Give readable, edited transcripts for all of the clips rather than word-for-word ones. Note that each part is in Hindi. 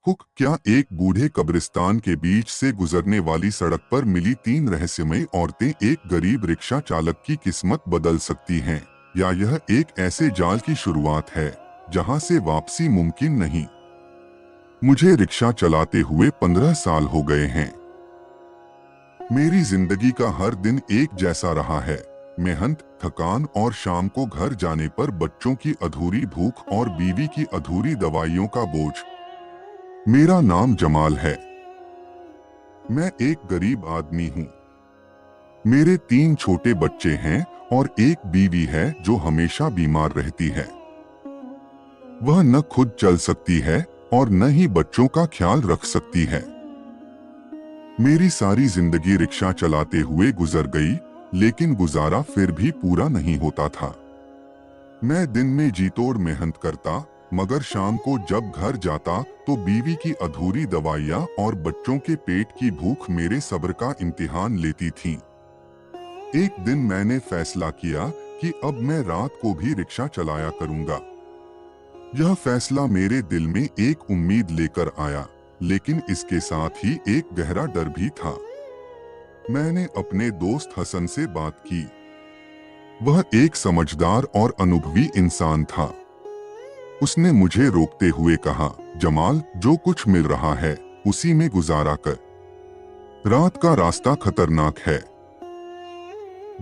हुक क्या एक बूढ़े कब्रिस्तान के बीच से गुजरने वाली सड़क पर मिली तीन रहस्यमयी औरतें एक गरीब रिक्शा चालक की किस्मत बदल सकती हैं, या यह एक ऐसे जाल की शुरुआत है जहां से वापसी मुमकिन नहीं। मुझे रिक्शा चलाते हुए 15 साल हो गए हैं। मेरी जिंदगी का हर दिन एक जैसा रहा है। मेहनत, थकान और शाम को घर जाने पर बच्चों की अधूरी भूख और बीवी की अधूरी दवाइयों का बोझ। मेरा नाम जमाल है। मैं एक गरीब आदमी हूँ। मेरे 3 छोटे बच्चे हैं और एक बीवी है जो हमेशा बीमार रहती है। वह न खुद चल सकती है और न ही बच्चों का ख्याल रख सकती है। मेरी सारी जिंदगी रिक्शा चलाते हुए गुजर गई, लेकिन गुजारा फिर भी पूरा नहीं होता था। मैं दिन में जी तोड़ मेहनत करता, मगर शाम को जब घर जाता तो बीवी की अधूरी दवाइयाँ और बच्चों के पेट की भूख मेरे सब्र का इम्तिहान लेती थीं। एक दिन मैंने फैसला किया कि अब मैं रात को भी रिक्शा चलाया करूंगा। यह फैसला मेरे दिल में एक उम्मीद लेकर आया, लेकिन इसके साथ ही एक गहरा डर भी था। मैंने अपने दोस्त हसन से बात की। वह एक समझदार और अनुभवी इंसान था। उसने मुझे रोकते हुए कहा, जमाल, जो कुछ मिल रहा है उसी में गुजारा कर। रात का रास्ता खतरनाक है।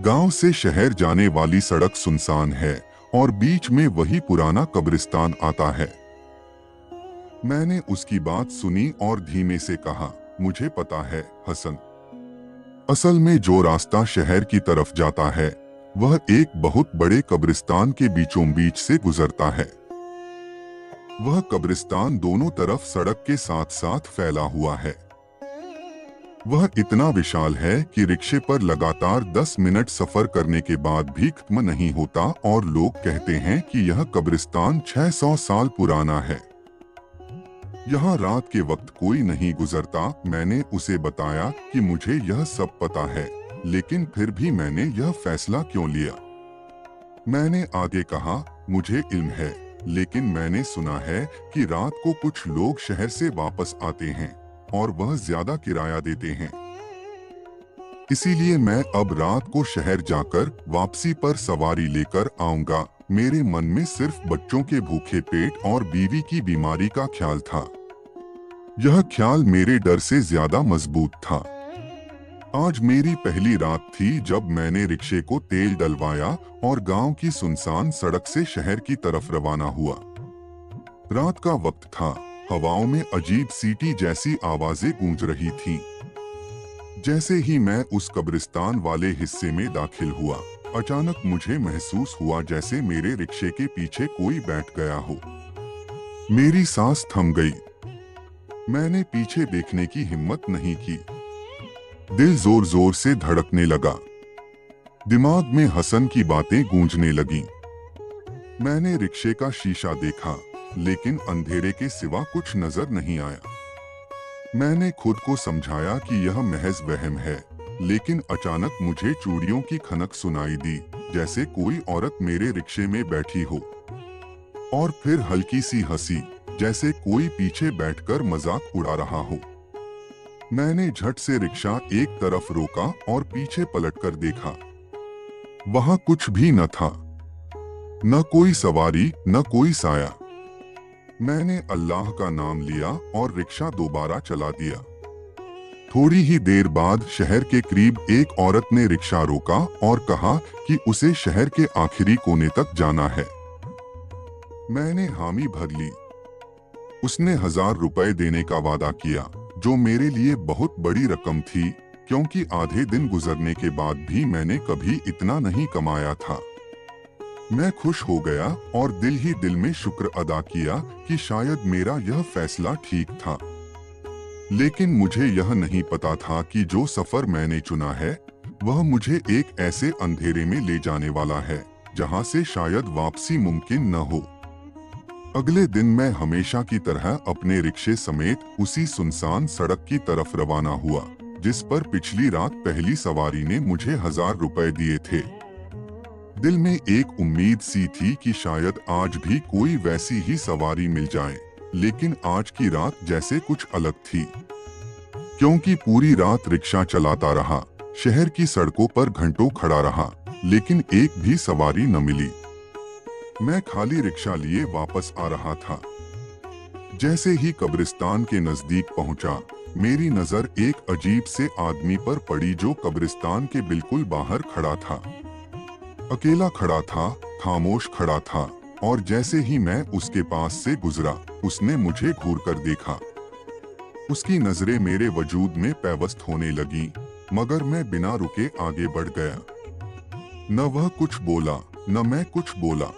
गांव से शहर जाने वाली सड़क सुनसान है और बीच में वही पुराना कब्रिस्तान आता है। मैंने उसकी बात सुनी और धीमे से कहा, मुझे पता है हसन। असल में जो रास्ता शहर की तरफ जाता है वह एक बहुत बड़े कब्रिस्तान के बीचों बीच से गुजरता है। वह कब्रिस्तान दोनों तरफ सड़क के साथ साथ फैला हुआ है। वह इतना विशाल है कि रिक्शे पर लगातार 10 मिनट सफर करने के बाद भी खत्म नहीं होता और लोग कहते हैं कि यह कब्रिस्तान 600 साल पुराना है। यहाँ रात के वक्त कोई नहीं गुजरता। मैंने उसे बताया कि मुझे यह सब पता है, लेकिन फिर भी मैंने यह फैसला क्यों लिया। मैंने आगे कहा, मुझे इल्म है, लेकिन मैंने सुना है कि रात को कुछ लोग शहर से वापस आते हैं और वह ज्यादा किराया देते हैं। इसीलिए मैं अब रात को शहर जाकर वापसी पर सवारी लेकर आऊंगा। मेरे मन में सिर्फ बच्चों के भूखे पेट और बीवी की बीमारी का ख्याल था। यह ख्याल मेरे डर से ज्यादा मजबूत था। आज मेरी पहली रात थी जब मैंने रिक्शे को तेल डलवाया और गांव की सुनसान सड़क से शहर की तरफ रवाना हुआ। रात का वक्त था। हवाओं में अजीब सीटी जैसी आवाजें गूंज रही थीं। जैसे ही मैं उस कब्रिस्तान वाले हिस्से में दाखिल हुआ, अचानक मुझे महसूस हुआ जैसे मेरे रिक्शे के पीछे कोई बैठ गया हो। मेरी सांस थम गई। मैंने पीछे देखने की हिम्मत नहीं की। दिल जोर जोर से धड़कने लगा। दिमाग में हसन की बातें गूंजने लगीं। मैंने रिक्शे का शीशा देखा, लेकिन अंधेरे के सिवा कुछ नजर नहीं आया। मैंने खुद को समझाया कि यह महज वहम है, लेकिन अचानक मुझे चूड़ियों की खनक सुनाई दी, जैसे कोई औरत मेरे रिक्शे में बैठी हो। और फिर हल्की सी हंसी, जैसे कोई पीछे बैठकर मजाक उड़ा रहा हो। मैंने झट से रिक्शा एक तरफ रोका और पीछे पलटकर देखा। वहां कुछ भी न था। न कोई सवारी, न कोई साया। मैंने अल्लाह का नाम लिया और रिक्शा दोबारा चला दिया। थोड़ी ही देर बाद शहर के करीब एक औरत ने रिक्शा रोका और कहा कि उसे शहर के आखिरी कोने तक जाना है। मैंने हामी भर ली। उसने 1000 रुपए देने का वादा किया, जो मेरे लिए बहुत बड़ी रकम थी, क्योंकि आधे दिन गुजरने के बाद भी मैंने कभी इतना नहीं कमाया था। मैं खुश हो गया और दिल ही दिल में शुक्र अदा किया कि शायद मेरा यह फैसला ठीक था। लेकिन मुझे यह नहीं पता था कि जो सफर मैंने चुना है वह मुझे एक ऐसे अंधेरे में ले जाने वाला है जहां से शायद वापसी मुमकिन न हो। अगले दिन मैं हमेशा की तरह अपने रिक्शे समेत उसी सुनसान सड़क की तरफ रवाना हुआ, जिस पर पिछली रात पहली सवारी ने मुझे 1000 रुपए दिए थे। दिल में एक उम्मीद सी थी कि शायद आज भी कोई वैसी ही सवारी मिल जाए, लेकिन आज की रात जैसे कुछ अलग थी, क्योंकि पूरी रात रिक्शा चलाता रहा, शहर की सड़कों पर घंटों खड़ा रहा, लेकिन एक भी सवारी न मिली। मैं खाली रिक्शा लिए वापस आ रहा था। जैसे ही कब्रिस्तान के नजदीक पहुंचा, मेरी नजर एक अजीब से आदमी पर पड़ी जो कब्रिस्तान के बिल्कुल बाहर खड़ा था। अकेला खड़ा था, खामोश खड़ा था, और जैसे ही मैं उसके पास से गुजरा, उसने मुझे घूर कर देखा। उसकी नजरें मेरे वजूद में पैवस्त होने लगी, मगर मैं बिना रुके आगे बढ़ गया। न वह कुछ बोला, न मैं कुछ बोला।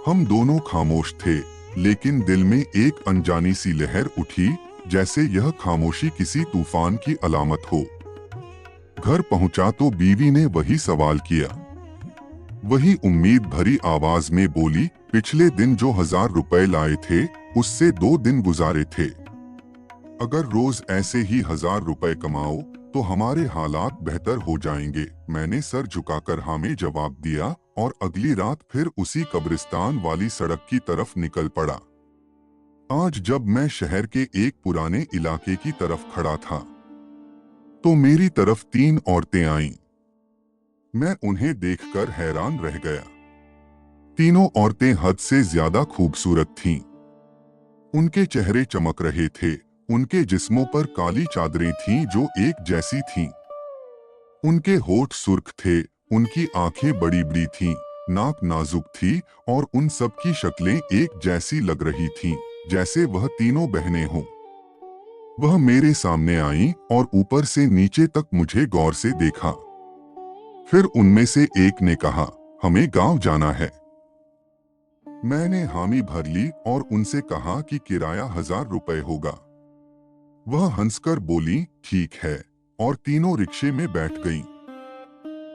हम दोनों खामोश थे, लेकिन दिल में एक अनजानी सी लहर उठी, जैसे यह खामोशी किसी तूफान की अलामत हो। घर पहुंचा तो बीवी ने वही सवाल किया। वही उम्मीद भरी आवाज में बोली, पिछले दिन जो 1000 रुपए लाए थे, उससे 2 दिन गुजारे थे। अगर रोज ऐसे ही 1000 रुपए कमाओ तो हमारे हालात बेहतर हो जाएंगे। मैंने सर झुकाकर हाँ में जवाब दिया और अगली रात फिर उसी कब्रिस्तान वाली सड़क की तरफ निकल पड़ा। आज जब मैं शहर के एक पुराने इलाके की तरफ खड़ा था, तो मेरी तरफ 3 औरतें आईं। मैं उन्हें देखकर हैरान रह गया। तीनों औरतें हद से ज्यादा खूबसूरत थीं। उनके चेहरे चमक रहे थे, उनके जिस्मों पर काली चादरें थीं जो एक जैसी थीं। उनके होठ सुर्ख थे, उनकी आंखें बड़ी बड़ी थीं, नाक नाजुक थी और उन सब की शक्लें एक जैसी लग रही थीं, जैसे वह तीनों बहनें हों। वह मेरे सामने आईं और ऊपर से नीचे तक मुझे गौर से देखा। फिर उनमें से एक ने कहा, हमें गांव जाना है। मैंने हामी भर ली और उनसे कहा कि किराया 1000 रुपए होगा। वह हंसकर बोली, ठीक है, और तीनों रिक्शे में बैठ गईं।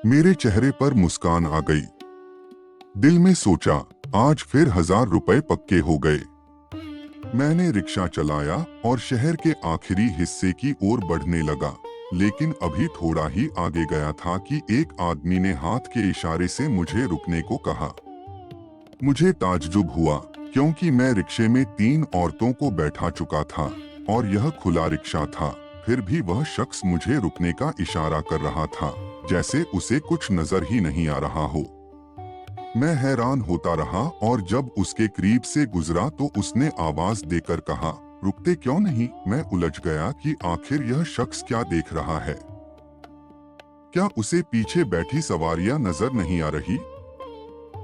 मेरे चेहरे पर मुस्कान आ गई। दिल में सोचा, आज फिर 1000 रुपए पक्के हो गए। मैंने रिक्शा चलाया और शहर के आखिरी हिस्से की ओर बढ़ने लगा, लेकिन अभी थोड़ा ही आगे गया था कि एक आदमी ने हाथ के इशारे से मुझे रुकने को कहा। मुझे ताज्जुब हुआ, क्योंकि मैं रिक्शे में 3 औरतों को बैठा चुका था और यह खुला रिक्शा था। फिर भी वह शख्स मुझे रुकने का इशारा कर रहा था, जैसे उसे कुछ नजर ही नहीं आ रहा हो। मैं हैरान होता रहा और जब उसके करीब से गुजरा तो उसने आवाज देकर कहा, रुकते क्यों नहीं? मैं उलझ गया कि आखिर यह शख्स क्या देख रहा है। क्या उसे पीछे बैठी सवारियां नजर नहीं आ रही?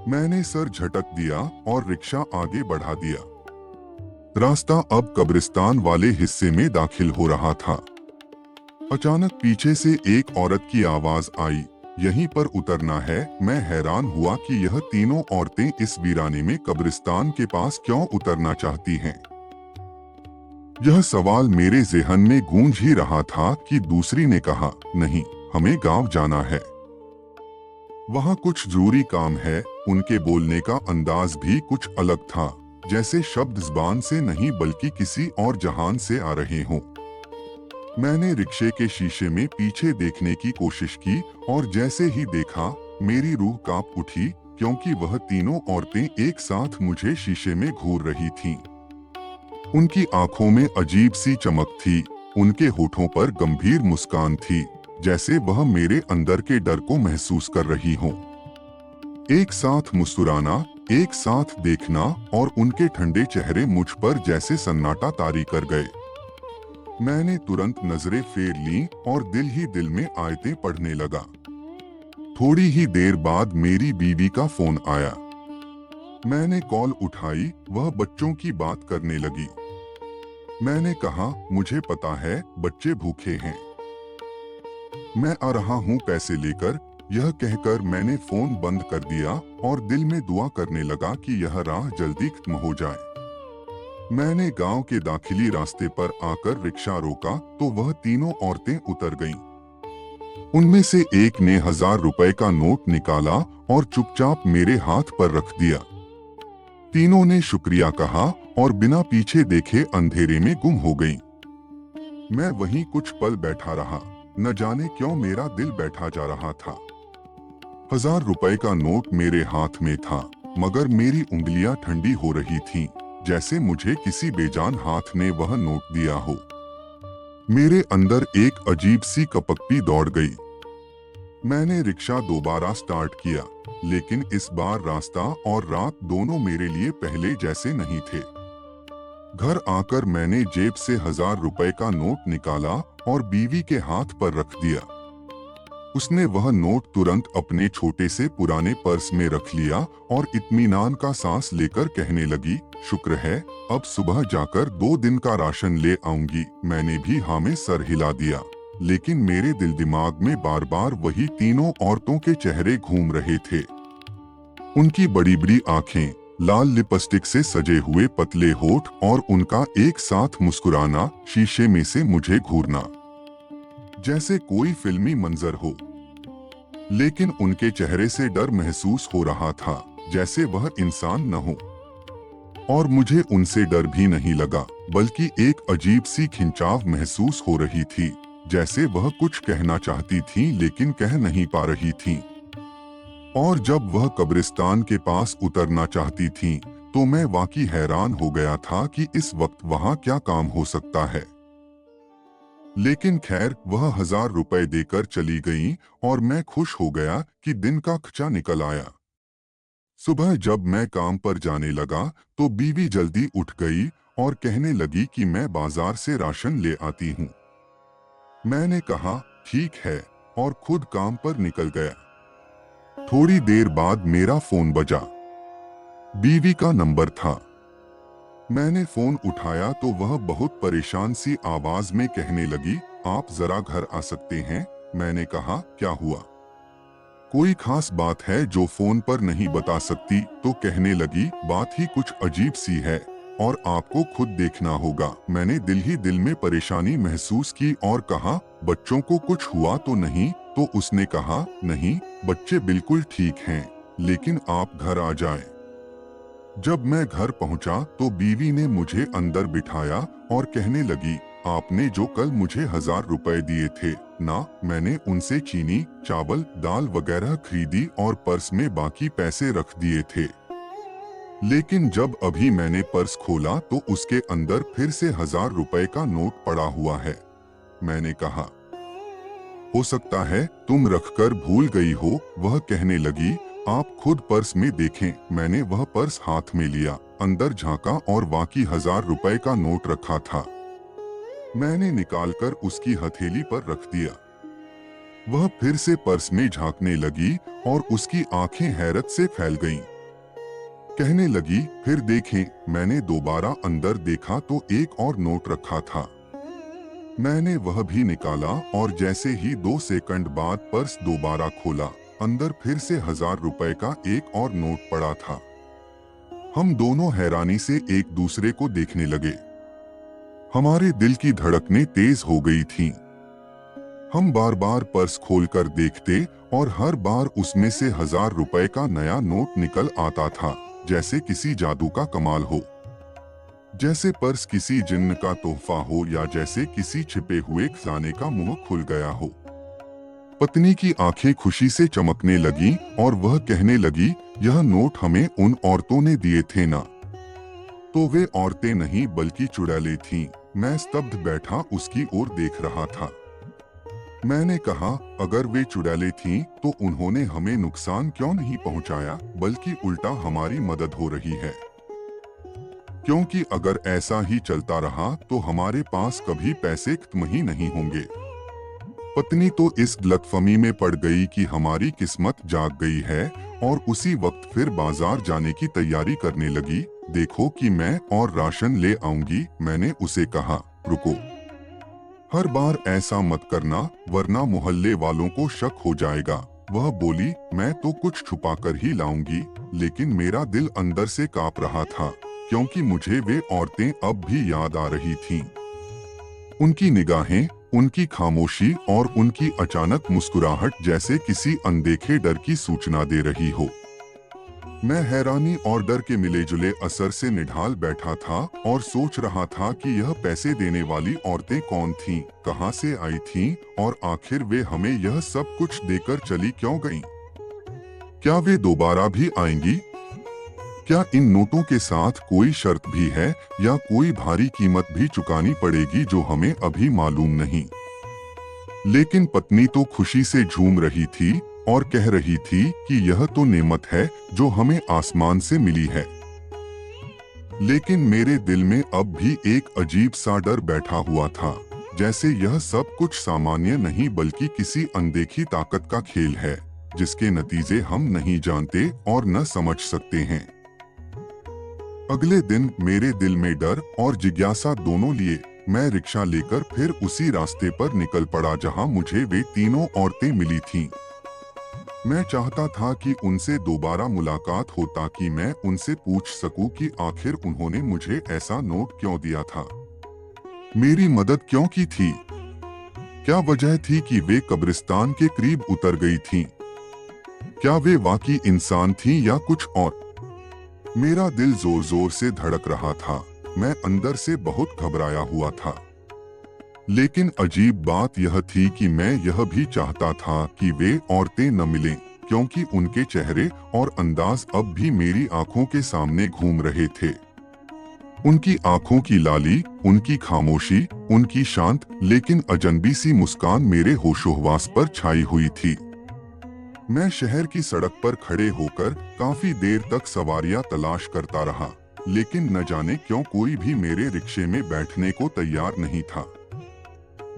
मैंने सर झटक दिया और रिक्शा आगे बढ़ा दिया। रास्ता अब कब्रिस्तान वाले हिस्से में दाखिल हो रहा था। अचानक पीछे से एक औरत की आवाज आई, यहीं पर उतरना है। मैं हैरान हुआ कि यह तीनों औरतें इस वीराने में कब्रिस्तान के पास क्यों उतरना चाहती हैं। यह सवाल मेरे ज़हन में गूंज ही रहा था कि दूसरी ने कहा, नहीं, हमें गांव जाना है। वहां कुछ जरूरी काम है। उनके बोलने का अंदाज भी कुछ अलग था, जैसे शब्द ज़बान से नहीं बल्कि किसी और जहान से आ रहे हों। मैंने रिक्शे के शीशे में पीछे देखने की कोशिश की और जैसे ही देखा, मेरी रूह कांप उठी, क्योंकि वह तीनों औरतें एक साथ मुझे शीशे में घूर रही थीं। उनकी आंखों में अजीब सी चमक थी, उनके होठों पर गंभीर मुस्कान थी, जैसे वह मेरे अंदर के डर को महसूस कर रही हों। एक साथ मुस्कुराना, एक साथ देखना और उनके ठंडे चेहरे मुझ पर जैसे सन्नाटा तारी कर गए। मैंने तुरंत नजरें फेर लीं और दिल ही दिल में आयतें पढ़ने लगा। थोड़ी ही देर बाद मेरी बीवी का फोन आया। मैंने कॉल उठाई, वह बच्चों की बात करने लगी। मैंने कहा, मुझे पता है, बच्चे भूखे हैं, मैं आ रहा हूँ पैसे लेकर। यह कहकर मैंने फोन बंद कर दिया और दिल में दुआ करने लगा कि यह राह जल्दी खत्म हो जाए। मैंने गांव के दाखिली रास्ते पर आकर रिक्शा रोका तो वह तीनों औरतें उतर गईं। उनमें से एक ने 1000 रुपए का नोट निकाला और चुपचाप मेरे हाथ पर रख दिया। तीनों ने शुक्रिया कहा और बिना पीछे देखे अंधेरे में गुम हो गईं। मैं वहीं कुछ पल बैठा रहा, न जाने क्यों मेरा दिल बैठा जा रहा था। 1000 रुपए का नोट मेरे हाथ में था, मगर मेरी उंगलियां ठंडी हो रही थीं। जैसे मुझे किसी बेजान हाथ ने वह नोट दिया हो। मेरे अंदर एक अजीब सी कपकपी दौड़ गई। मैंने रिक्शा दोबारा स्टार्ट किया, लेकिन इस बार रास्ता और रात दोनों मेरे लिए पहले जैसे नहीं थे। घर आकर मैंने जेब से 1000 रुपए का नोट निकाला और बीवी के हाथ पर रख दिया। उसने वह नोट तुरंत अपने छोटे से पुराने पर्स में रख लिया और इत्मीनान का सांस लेकर कहने लगी, शुक्र है, अब सुबह जाकर 2 दिन का राशन ले आऊंगी। मैंने भी हाँ में सर हिला दिया, लेकिन मेरे दिल दिमाग में बार बार वही तीनों औरतों के चेहरे घूम रहे थे। उनकी बड़ी बड़ी आंखें, लाल लिपस्टिक से सजे हुए पतले होठ और उनका एक साथ मुस्कुराना, शीशे में से मुझे घूरना जैसे कोई फिल्मी मंजर हो। लेकिन उनके चेहरे से डर महसूस हो रहा था, जैसे वह इंसान न हो। और मुझे उनसे डर भी नहीं लगा, बल्कि एक अजीब सी खिंचाव महसूस हो रही थी, जैसे वह कुछ कहना चाहती थी लेकिन कह नहीं पा रही थी। और जब वह कब्रिस्तान के पास उतरना चाहती थी, तो मैं वाकई हैरान हो गया था कि इस वक्त वहां क्या काम हो सकता है। लेकिन खैर, वह 1000 रुपए देकर चली गई और मैं खुश हो गया कि दिन का खर्चा निकल आया। सुबह जब मैं काम पर जाने लगा तो बीवी जल्दी उठ गई और कहने लगी कि मैं बाजार से राशन ले आती हूँ। मैंने कहा ठीक है, और खुद काम पर निकल गया। थोड़ी देर बाद मेरा फोन बजा। बीवी का नंबर था। मैंने फोन उठाया तो वह बहुत परेशान सी आवाज में कहने लगी, आप जरा घर आ सकते हैं? मैंने कहा, क्या हुआ? कोई खास बात है जो फोन पर नहीं बता सकती? तो कहने लगी, बात ही कुछ अजीब सी है और आपको खुद देखना होगा। मैंने दिल ही दिल में परेशानी महसूस की और कहा, बच्चों को कुछ हुआ तो नहीं? तो उसने कहा, नहीं, बच्चे बिल्कुल ठीक हैं, लेकिन आप घर आ जाएं। जब मैं घर पहुंचा तो बीवी ने मुझे अंदर बिठाया और कहने लगी, आपने जो कल मुझे 1000 रुपए दिए थे ना, मैंने उनसे चीनी, चावल, दाल वगैरह खरीदी और पर्स में बाकी पैसे रख दिए थे। लेकिन जब अभी मैंने पर्स खोला तो उसके अंदर फिर से 1000 रुपए का नोट पड़ा हुआ है। मैंने कहा, हो सकता है तुम रखकर भूल गई हो। वह कहने लगी, आप खुद पर्स में देखें। मैंने वह पर्स हाथ में लिया, अंदर झांका और बाकी 1000 रुपए का नोट रखा था। मैंने निकालकर उसकी हथेली पर रख दिया। वह फिर से पर्स में झांकने लगी और उसकी आंखें हैरत से फैल गईं। कहने लगी, फिर देखें। मैंने दोबारा अंदर देखा तो एक और नोट रखा था। मैंने वह भी निकाला और जैसे ही 2 सेकंड बाद पर्स दोबारा खोला, अंदर फिर से 1000 रुपए का एक और नोट पड़ा था। हम दोनों हैरानी से एक दूसरे को देखने लगे। हमारे दिल की धड़कनें तेज हो गई थीं। हम बार बार पर्स खोलकर देखते और हर बार उसमें से 1000 रुपए का नया नोट निकल आता था, जैसे किसी जादू का कमाल हो। जैसे पर्स किसी जिन्न का तोहफा हो या जैसे किसी छिपे हुए खजाने का मुंह खुल गया हो। पत्नी की आंखें खुशी से चमकने लगी और वह कहने लगी, यह नोट हमें उन औरतों ने दिए थे ना? तो वे औरतें नहीं बल्कि चुड़ैलें थीं। मैं स्तब्ध बैठा उसकी ओर देख रहा था। मैंने कहा, अगर वे चुड़ैलें थीं तो उन्होंने हमें नुकसान क्यों नहीं पहुंचाया, बल्कि उल्टा हमारी मदद हो रही है। क्योंकि अगर ऐसा ही चलता रहा तो हमारे पास कभी पैसे खत्म ही नहीं होंगे। पत्नी तो इस गलतफहमी में पड़ गई कि हमारी किस्मत जाग गई है और उसी वक्त फिर बाजार जाने की तैयारी करने लगी। देखो कि मैं और राशन ले आऊंगी। मैंने उसे कहा, रुको, हर बार ऐसा मत करना वरना मोहल्ले वालों को शक हो जाएगा। वह बोली, मैं तो कुछ छुपा कर ही लाऊंगी। लेकिन मेरा दिल अंदर से कांप रहा था, क्योंकि मुझे वे औरतें अब भी याद आ रही थीं। उनकी निगाहें, उनकी खामोशी और उनकी अचानक मुस्कुराहट जैसे किसी अनदेखे डर की सूचना दे रही हो। मैं हैरानी और डर के मिले जुले असर से निढाल बैठा था और सोच रहा था कि यह पैसे देने वाली औरतें कौन थीं, कहां से आई थीं और आखिर वे हमें यह सब कुछ देकर चली क्यों गईं? क्या वे दोबारा भी आएंगी? क्या इन नोटों के साथ कोई शर्त भी है या कोई भारी कीमत भी चुकानी पड़ेगी जो हमें अभी मालूम नहीं। लेकिन पत्नी तो खुशी से झूम रही थी और कह रही थी कि यह तो नेमत है जो हमें आसमान से मिली है। लेकिन मेरे दिल में अब भी एक अजीब सा डर बैठा हुआ था, जैसे यह सब कुछ सामान्य नहीं बल्कि किसी अनदेखी ताकत का खेल है जिसके नतीजे हम नहीं जानते और न समझ सकते हैं। अगले दिन मेरे दिल में डर और जिज्ञासा दोनों लिए मैं रिक्शा लेकर फिर उसी रास्ते पर निकल पड़ा जहां मुझे वे तीनों औरतें मिली थीं। मैं चाहता था कि उनसे दोबारा मुलाकात हो ताकि मैं उनसे पूछ सकूं कि आखिर उन्होंने मुझे ऐसा नोट क्यों दिया था, मेरी मदद क्यों की थी, क्या वजह थी कि वे कब्रिस्तान के करीब उतर गई थीं? क्या वे वाकई इंसान थीं या कुछ और? मेरा दिल जोर जोर से धड़क रहा था। मैं अंदर से बहुत घबराया हुआ था। लेकिन अजीब बात यह थी कि मैं यह भी चाहता था कि वे औरतें न मिलें, क्योंकि उनके चेहरे और अंदाज अब भी मेरी आंखों के सामने घूम रहे थे। उनकी आंखों की लाली, उनकी खामोशी, उनकी शांत लेकिन अजनबी सी मुस्कान मेरे होशोहवास पर छाई हुई थी। मैं शहर की सड़क पर खड़े होकर काफी देर तक सवारियां तलाश करता रहा, लेकिन न जाने क्यों कोई भी मेरे रिक्शे में बैठने को तैयार नहीं था।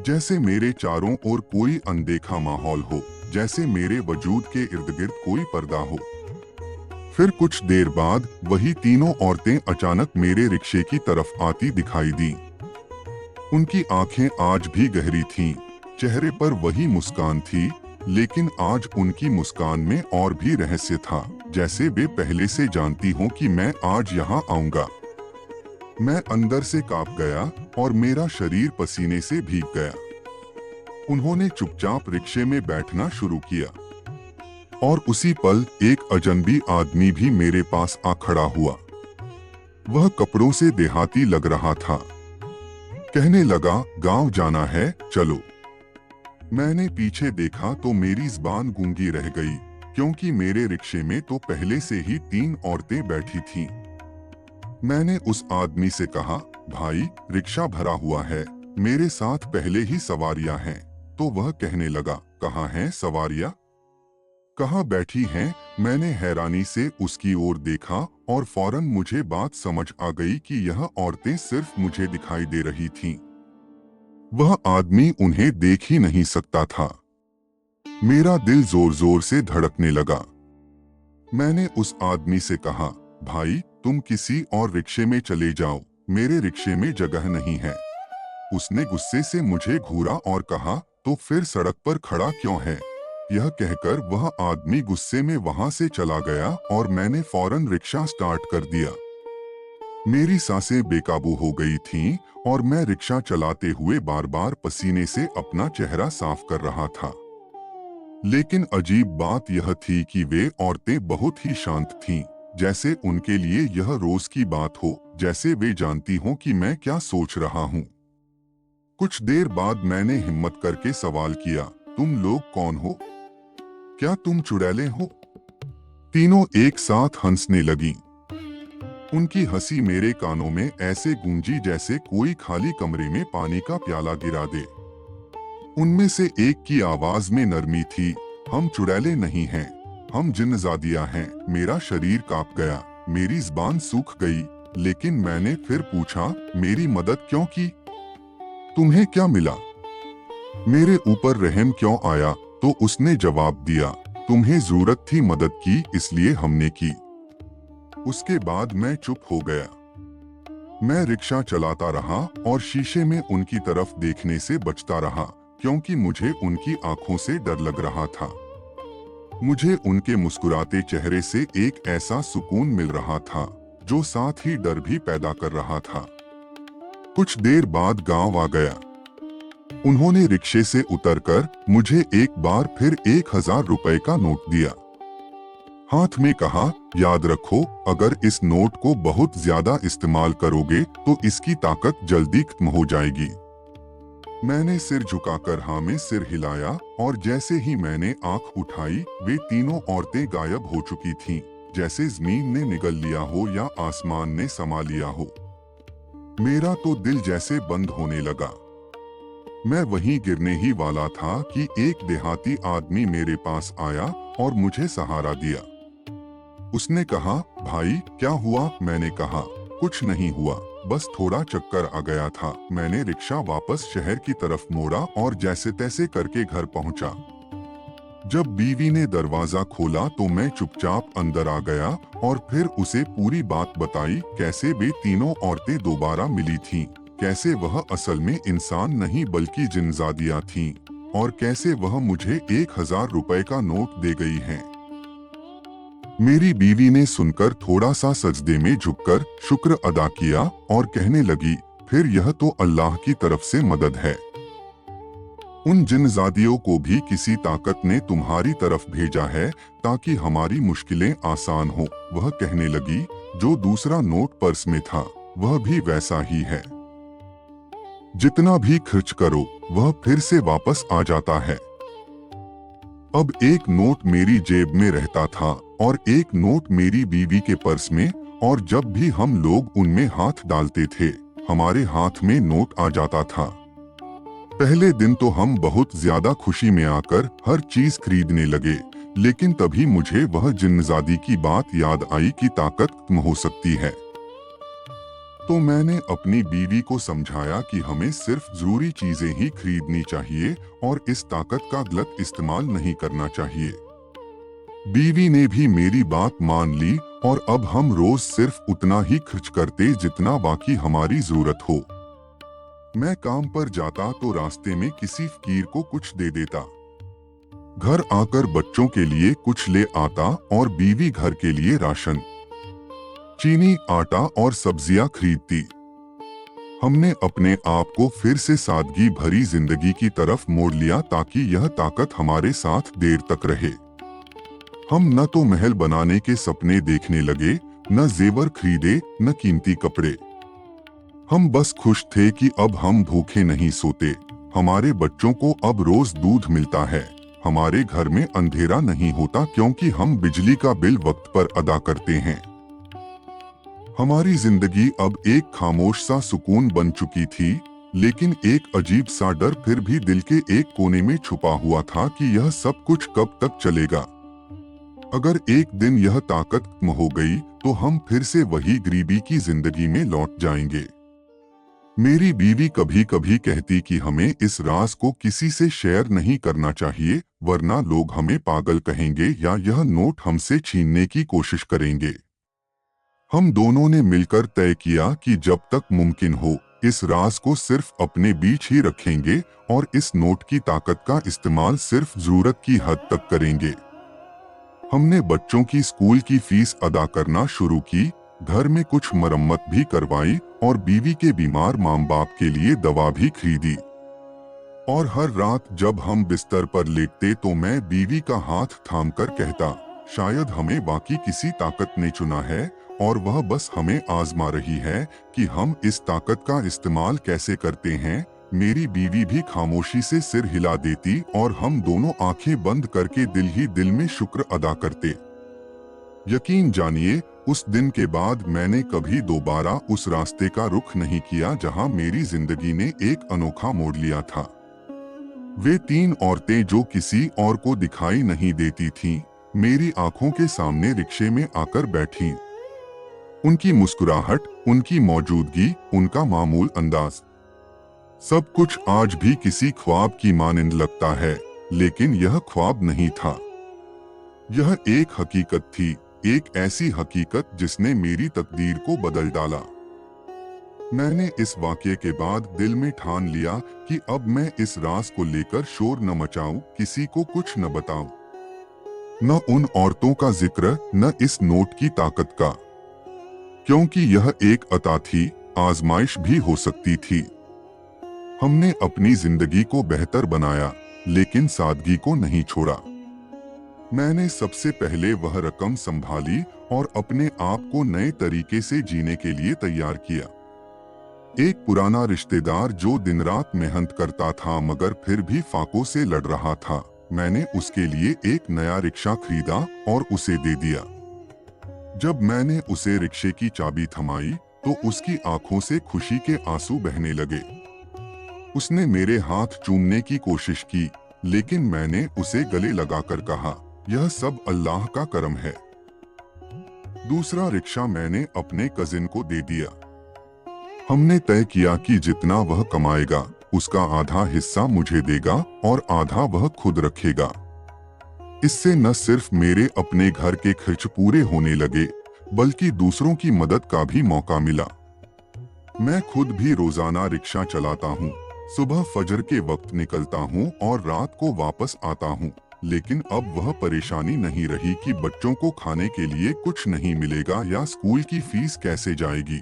जैसे मेरे चारों ओर कोई अनदेखा माहौल हो, जैसे मेरे वजूद के इर्द गिर्द कोई पर्दा हो। फिर कुछ देर बाद वही तीनों औरतें अचानक मेरे रिक्शे की तरफ आती दिखाई दी। उनकी आंखें आज भी गहरी थीं, चेहरे पर वही मुस्कान थी, लेकिन आज उनकी मुस्कान में और भी रहस्य था, जैसे वे पहले से जानती हों कि मैं आज यहाँ आऊंगा। मैं अंदर से कांप गया और मेरा शरीर पसीने से भीग गया। उन्होंने चुपचाप रिक्शे में बैठना शुरू किया और उसी पल एक अजनबी आदमी भी मेरे पास आ खड़ा हुआ। वह कपड़ों से देहाती लग रहा था। कहने लगा, गांव जाना है, चलो। मैंने पीछे देखा तो मेरी ज़बान गूंगी रह गई, क्योंकि मेरे रिक्शे में तो पहले से ही 3 औरतें बैठी थीं। मैंने उस आदमी से कहा, भाई, रिक्शा भरा हुआ है, मेरे साथ पहले ही सवारियां हैं। तो वह कहने लगा, कहाँ हैं सवारियां? कहाँ बैठी हैं? मैंने हैरानी से उसकी ओर देखा और फौरन मुझे बात समझ आ गई कि यह औरतें सिर्फ मुझे दिखाई दे रही थीं। वह आदमी उन्हें देख ही नहीं सकता था। मेरा दिल जोर जोर से धड़कने लगा। मैंने उस आदमी से कहा, भाई, तुम किसी और रिक्शे में चले जाओ, मेरे रिक्शे में जगह नहीं है। उसने गुस्से से मुझे घूरा और कहा, तो फिर सड़क पर खड़ा क्यों है? यह कहकर वह आदमी गुस्से में वहां से चला गया और मैंने फौरन रिक्शा स्टार्ट कर दिया। मेरी सांसें बेकाबू हो गई थीं और मैं रिक्शा चलाते हुए बार बार पसीने से अपना चेहरा साफ कर रहा था। लेकिन अजीब बात यह थी कि वे औरतें बहुत ही शांत थीं, जैसे उनके लिए यह रोज की बात हो, जैसे वे जानती हों कि मैं क्या सोच रहा हूँ। कुछ देर बाद मैंने हिम्मत करके सवाल किया, तुम लोग कौन हो? क्या तुम चुड़ैलें हो? तीनों एक साथ हंसने लगीं। उनकी हंसी मेरे कानों में ऐसे गूंजी जैसे कोई खाली कमरे में पानी का प्याला गिरा दे। उनमें से एक की आवाज में नरमी थी, हम चुड़ैले नहीं हैं, हम जिन्नज़ादियां हैं। मेरा शरीर कांप गया, मेरी ज़बान सूख गई, लेकिन मैंने फिर पूछा, मेरी मदद क्यों की? तुम्हें क्या मिला? मेरे ऊपर रहम क्यों आया? तो उसने जवाब दिया, तुम्हें जरूरत थी मदद की, इसलिए हमने की। उसके बाद मैं चुप हो गया। मैं रिक्शा चलाता रहा और शीशे में उनकी तरफ देखने से बचता रहा, क्योंकि मुझे उनकी आंखों से डर लग रहा था। मुझे उनके मुस्कुराते चेहरे से एक ऐसा सुकून मिल रहा था जो साथ ही डर भी पैदा कर रहा था। कुछ देर बाद गांव आ गया। उन्होंने रिक्शे से उतरकर मुझे एक बार फिर 1000 रुपए का नोट दिया। हाथ में कहा, याद रखो, अगर इस नोट को बहुत ज्यादा इस्तेमाल करोगे तो इसकी ताकत जल्दी खत्म हो जाएगी। मैंने सिर झुकाकर हाँ में सिर हिलाया और जैसे ही मैंने आंख उठाई वे तीनों औरतें गायब हो चुकी थीं। जैसे जमीन ने निगल लिया हो या आसमान ने समा लिया हो। मेरा तो दिल जैसे बंद होने लगा। मैं वहीं गिरने ही वाला था कि एक देहाती आदमी मेरे पास आया और मुझे सहारा दिया। उसने कहा, भाई क्या हुआ? मैंने कहा, कुछ नहीं हुआ, बस थोड़ा चक्कर आ गया था। मैंने रिक्शा वापस शहर की तरफ मोड़ा और जैसे तैसे करके घर पहुंचा। जब बीवी ने दरवाजा खोला तो मैं चुपचाप अंदर आ गया और फिर उसे पूरी बात बताई, कैसे वे तीनों औरतें दोबारा मिली थीं, कैसे वह असल में इंसान नहीं बल्कि जिन्जादियां थीं, और कैसे वह मुझे 1000 रुपए का नोट दे गई हैं। मेरी बीवी ने सुनकर थोड़ा सा सजदे में झुककर शुक्र अदा किया और कहने लगी, फिर यह तो अल्लाह की तरफ से मदद है। उन जिन्जादियों को भी किसी ताकत ने तुम्हारी तरफ भेजा है ताकि हमारी मुश्किलें आसान हो। वह कहने लगी, जो दूसरा नोट पर्स में था वह भी वैसा ही है। जितना भी खर्च करो वह फिर से वापस आ जाता है। अब एक नोट मेरी जेब में रहता था और एक नोट मेरी बीवी के पर्स में, और जब भी हम लोग उनमें हाथ डालते थे हमारे हाथ में नोट आ जाता था। पहले दिन तो हम बहुत ज्यादा खुशी में आकर हर चीज खरीदने लगे, लेकिन तभी मुझे वह जिन्नजादी की बात याद आई कि ताकत कम हो सकती है। तो मैंने अपनी बीवी को समझाया कि हमें सिर्फ जरूरी चीजें ही खरीदनी चाहिए और इस ताकत का गलत इस्तेमाल नहीं करना चाहिए। बीवी ने भी मेरी बात मान ली और अब हम रोज सिर्फ उतना ही खर्च करते जितना बाकी हमारी जरूरत हो। मैं काम पर जाता तो रास्ते में किसी फकीर को कुछ दे देता, घर आकर बच्चों के लिए कुछ ले आता और बीवी घर के लिए राशन, चीनी, आटा और सब्जियां खरीदती। हमने अपने आप को फिर से सादगी भरी जिंदगी की तरफ मोड़ लिया ताकि यह ताकत हमारे साथ देर तक रहे। हम न तो महल बनाने के सपने देखने लगे, न जेवर खरीदे, न कीमती कपड़े। हम बस खुश थे कि अब हम भूखे नहीं सोते, हमारे बच्चों को अब रोज दूध मिलता है, हमारे घर में अंधेरा नहीं होता क्योंकि हम बिजली का बिल वक्त पर अदा करते हैं। हमारी जिंदगी अब एक खामोश सा सुकून बन चुकी थी, लेकिन एक अजीब सा डर फिर भी दिल के एक कोने में छुपा हुआ था कि यह सब कुछ कब तक चलेगा। अगर एक दिन यह ताकत कम हो गई तो हम फिर से वही गरीबी की जिंदगी में लौट जाएंगे। मेरी बीवी कभी कभी कहती कि हमें इस राज को किसी से शेयर नहीं करना चाहिए, वरना लोग हमें पागल कहेंगे या यह नोट हमसे छीनने की कोशिश करेंगे। हम दोनों ने मिलकर तय किया कि जब तक मुमकिन हो इस राज को सिर्फ अपने बीच ही रखेंगे और इस नोट की ताकत का इस्तेमाल सिर्फ जरूरत की हद तक करेंगे। हमने बच्चों की स्कूल की फीस अदा करना शुरू की, घर में कुछ मरम्मत भी करवाई और बीवी के बीमार माँ बाप के लिए दवा भी खरीदी। और हर रात जब हम बिस्तर पर लेटते तो मैं बीवी का हाथ थामकर कहता, शायद हमें बाकी किसी ताकत ने चुना है और वह बस हमें आजमा रही है कि हम इस ताकत का इस्तेमाल कैसे करते हैं। मेरी बीवी भी खामोशी से सिर हिला देती और हम दोनों आंखें बंद करके दिल ही दिल में शुक्र अदा करते। यकीन जानिए, उस दिन के बाद मैंने कभी दोबारा उस रास्ते का रुख नहीं किया जहां मेरी जिंदगी ने एक अनोखा मोड़ लिया था। वे तीन औरतें जो किसी और को दिखाई नहीं देती थीं, मेरी आंखों के सामने रिक्शे में आकर बैठीं। उनकी मुस्कुराहट, उनकी मौजूदगी, उनका मामूल अंदाज, सब कुछ आज भी किसी ख्वाब की मानिंद लगता है, लेकिन यह ख्वाब नहीं था। यह एक हकीकत थी, एक ऐसी हकीकत जिसने मेरी तकदीर को बदल डाला। मैंने इस वाक़ये के बाद दिल में ठान लिया कि अब मैं इस राज को लेकर शोर न मचाऊं, किसी को कुछ न बताऊं, न उन औरतों का जिक्र, न इस नोट की ताकत का, क्योंकि यह एक अता थी, आजमाइश भी हो सकती थी। हमने अपनी जिंदगी को बेहतर बनाया, लेकिन सादगी को नहीं छोड़ा। मैंने सबसे पहले वह रकम संभाली और अपने आप को नए तरीके से जीने के लिए तैयार किया। एक पुराना रिश्तेदार जो दिन रात मेहनत करता था मगर फिर भी फाकों से लड़ रहा था, मैंने उसके लिए एक नया रिक्शा खरीदा और उसे दे दिया। जब मैंने उसे रिक्शे की चाबी थमाई तो उसकी आंखों से खुशी के आंसू बहने लगे। उसने मेरे हाथ चूमने की कोशिश की, लेकिन मैंने उसे गले लगाकर कहा, यह सब अल्लाह का करम है। दूसरा रिक्शा मैंने अपने कजिन को दे दिया। हमने तय किया कि जितना वह कमाएगा उसका आधा हिस्सा मुझे देगा और आधा वह खुद रखेगा। इससे न सिर्फ मेरे अपने घर के खर्च पूरे होने लगे, बल्कि दूसरों की मदद का भी मौका मिला। मैं खुद भी रोजाना रिक्शा चलाता हूँ। सुबह फजर के वक्त निकलता हूँ और रात को वापस आता हूँ। लेकिन अब वह परेशानी नहीं रही कि बच्चों को खाने के लिए कुछ नहीं मिलेगा या स्कूल की फीस कैसे जाएगी।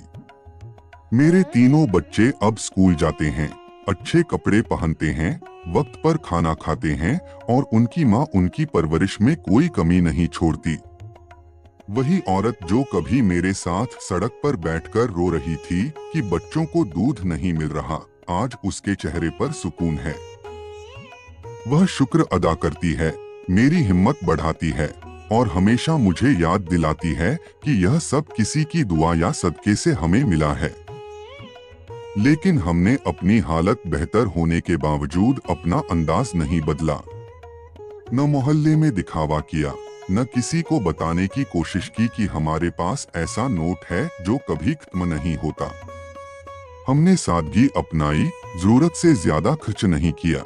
मेरे तीनों बच्चे अब स्कूल जाते हैं, अच्छे कपड़े पहनते हैं, वक्त पर खाना खाते हैं और उनकी माँ उनकी परवरिश में कोई कमी नहीं छोड़ती। वही औरत जो कभी मेरे साथ सड़क पर बैठकर रो रही थी कि बच्चों को दूध नहीं मिल रहा, आज उसके चेहरे पर सुकून है। वह शुक्र अदा करती है, मेरी हिम्मत बढ़ाती है और हमेशा मुझे याद दिलाती है कि यह सब किसी की दुआ या सदके से हमें मिला है। लेकिन हमने अपनी हालत बेहतर होने के बावजूद अपना अंदाज नहीं बदला। न मोहल्ले में दिखावा किया, न किसी को बताने की कोशिश की कि हमारे पास ऐसा नोट है जो कभी खत्म नहीं होता। हमने सादगी अपनाई, जरूरत से ज्यादा खर्च नहीं किया।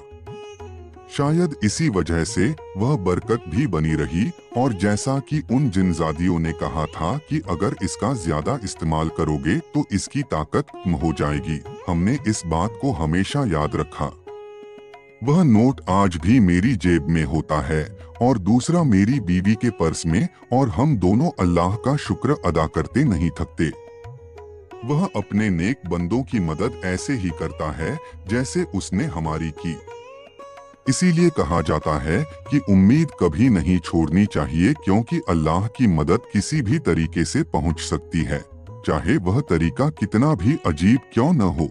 शायद इसी वजह से वह बरकत भी बनी रही और जैसा कि उन जिनजादियों ने कहा था कि अगर इसका ज्यादा इस्तेमाल करोगे तो इसकी ताकत कम हो जाएगी, हमने इस बात को हमेशा याद रखा। वह नोट आज भी मेरी जेब में होता है और दूसरा मेरी बीवी के पर्स में, और हम दोनों अल्लाह का शुक्र अदा करते नहीं थकते। वह अपने नेक बंदों की मदद ऐसे ही करता है जैसे उसने हमारी की। इसीलिए कहा जाता है कि उम्मीद कभी नहीं छोड़नी चाहिए, क्योंकि अल्लाह की मदद किसी भी तरीके से पहुंच सकती है, चाहे वह तरीका कितना भी अजीब क्यों न हो।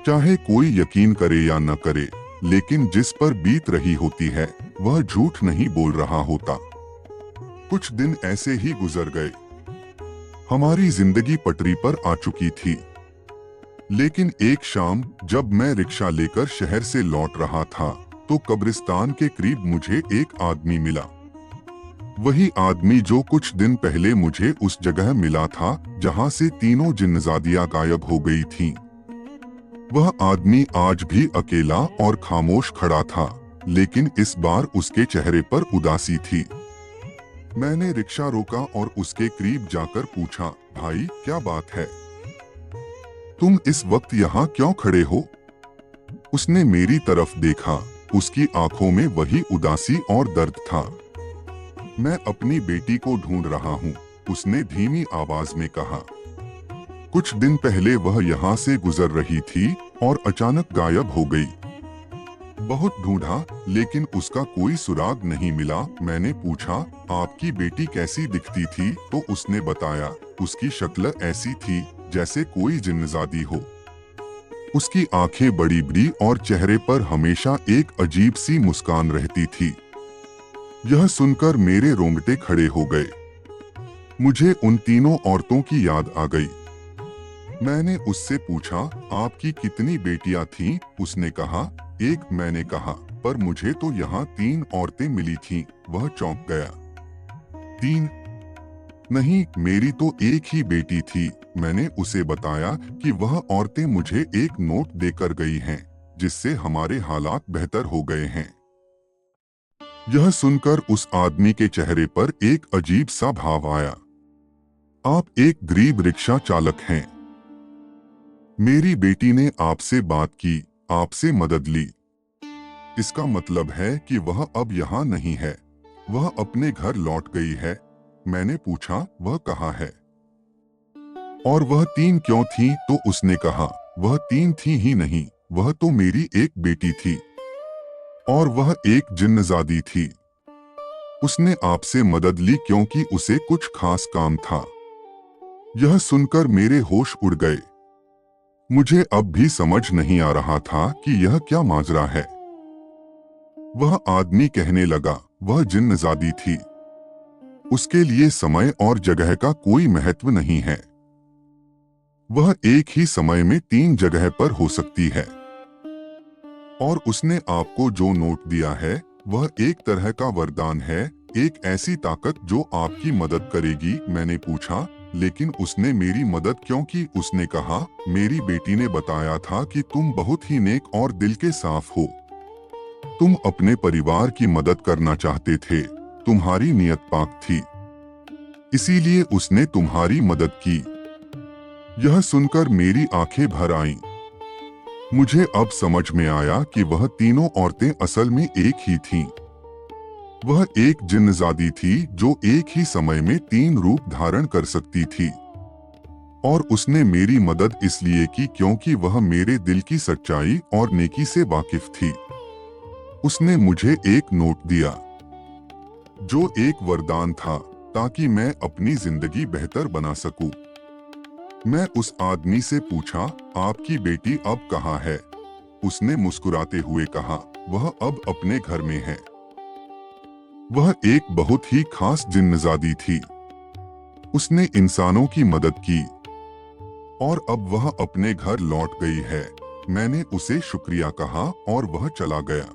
चाहे कोई यकीन करे या न करे, लेकिन जिस पर बीत रही होती है वह झूठ नहीं बोल रहा होता। कुछ दिन ऐसे ही गुजर गए। हमारी जिंदगी पटरी पर आ चुकी थी। लेकिन एक शाम जब मैं रिक्शा लेकर शहर से लौट रहा था तो कब्रिस्तान के करीब मुझे एक आदमी मिला। वही आदमी जो कुछ दिन पहले मुझे उस जगह मिला था जहां से तीनों जिन्नजादियां गायब हो गई थीं। वह आदमी आज भी अकेला और खामोश खड़ा था, लेकिन इस बार उसके चेहरे पर उदासी थी। मैंने रिक्शा रोका और उसके करीब जाकर पूछा, भाई क्या बात है? तुम इस वक्त यहाँ क्यों खड़े हो? उसने मेरी तरफ देखा, उसकी आंखों में वही उदासी और दर्द था। मैं अपनी बेटी को ढूंढ रहा हूँ, उसने धीमी आवाज में कहा। कुछ दिन पहले वह यहाँ से गुजर रही थी और अचानक गायब हो गई। बहुत ढूंढा लेकिन उसका कोई सुराग नहीं मिला। मैंने पूछा, आपकी बेटी कैसी दिखती थी? तो उसने बताया, उसकी शक्ल ऐसी थी जैसे कोई जिन्नजादी हो। उसकी आंखें बड़ी बड़ी और चेहरे पर हमेशा एक अजीब सी मुस्कान रहती थी। यह सुनकर मेरे रोंगटे खड़े हो गए। मुझे उन तीनों औरतों की याद आ गई। मैंने उससे पूछा, आपकी कितनी बेटियां थीं? उसने कहा, एक। मैंने कहा, पर मुझे तो यहाँ 3 औरतें मिली थीं। वह चौंक गया। 3? नहीं, मेरी तो एक ही बेटी थी। मैंने उसे बताया कि वह औरतें मुझे एक नोट देकर गई हैं, जिससे हमारे हालात बेहतर हो गए हैं। यह सुनकर उस आदमी के चेहरे पर एक अजीब सा भाव आया। आप एक गरीब रिक्शा चालक हैं। मेरी बेटी ने आपसे बात की, आपसे मदद ली। इसका मतलब है कि वह अब यहाँ नहीं है, वह अपने घर लौट गई है। मैंने पूछा, वह कहाँ है? और वह 3 क्यों थी? तो उसने कहा, वह 3 थी ही नहीं, वह तो मेरी एक बेटी थी और वह एक जिन्नजादी थी। उसने आपसे मदद ली क्योंकि उसे कुछ खास काम था। यह सुनकर मेरे होश उड़ गए। मुझे अब भी समझ नहीं आ रहा था कि यह क्या माजरा है। वह आदमी कहने लगा, वह जिन्नजादी थी। उसके लिए समय और जगह का कोई महत्व नहीं है। वह एक ही समय में 3 जगह पर हो सकती है। और उसने आपको जो नोट दिया है वह एक तरह का वरदान है, एक ऐसी ताकत जो आपकी मदद करेगी। मैंने पूछा, लेकिन उसने मेरी मदद क्यों की? उसने कहा, मेरी बेटी ने बताया था कि तुम बहुत ही नेक और दिल के साफ हो। तुम अपने परिवार की मदद करना चाहते थे। तुम्हारी नियत पाक थी, इसीलिए उसने तुम्हारी मदद की। यह सुनकर मेरी आंखें भर आईं। मुझे अब समझ में आया कि वह तीनों औरतें असल में एक ही थीं। वह एक जिन्नजादी थी जो एक ही समय में 3 रूप धारण कर सकती थी। और उसने मेरी मदद इसलिए की क्योंकि वह मेरे दिल की सच्चाई और नेकी से वाकिफ थी। उसने मुझे एक नोट दिया जो एक वरदान था, ताकि मैं अपनी जिंदगी बेहतर बना सकूं। मैं उस आदमी से पूछा, आपकी बेटी अब कहाँ है? उसने मुस्कुराते हुए कहा, वह अब अपने घर में है। वह एक बहुत ही खास जिन्नजादी थी। उसने इंसानों की मदद की और अब वह अपने घर लौट गई है। मैंने उसे शुक्रिया कहा और वह चला गया।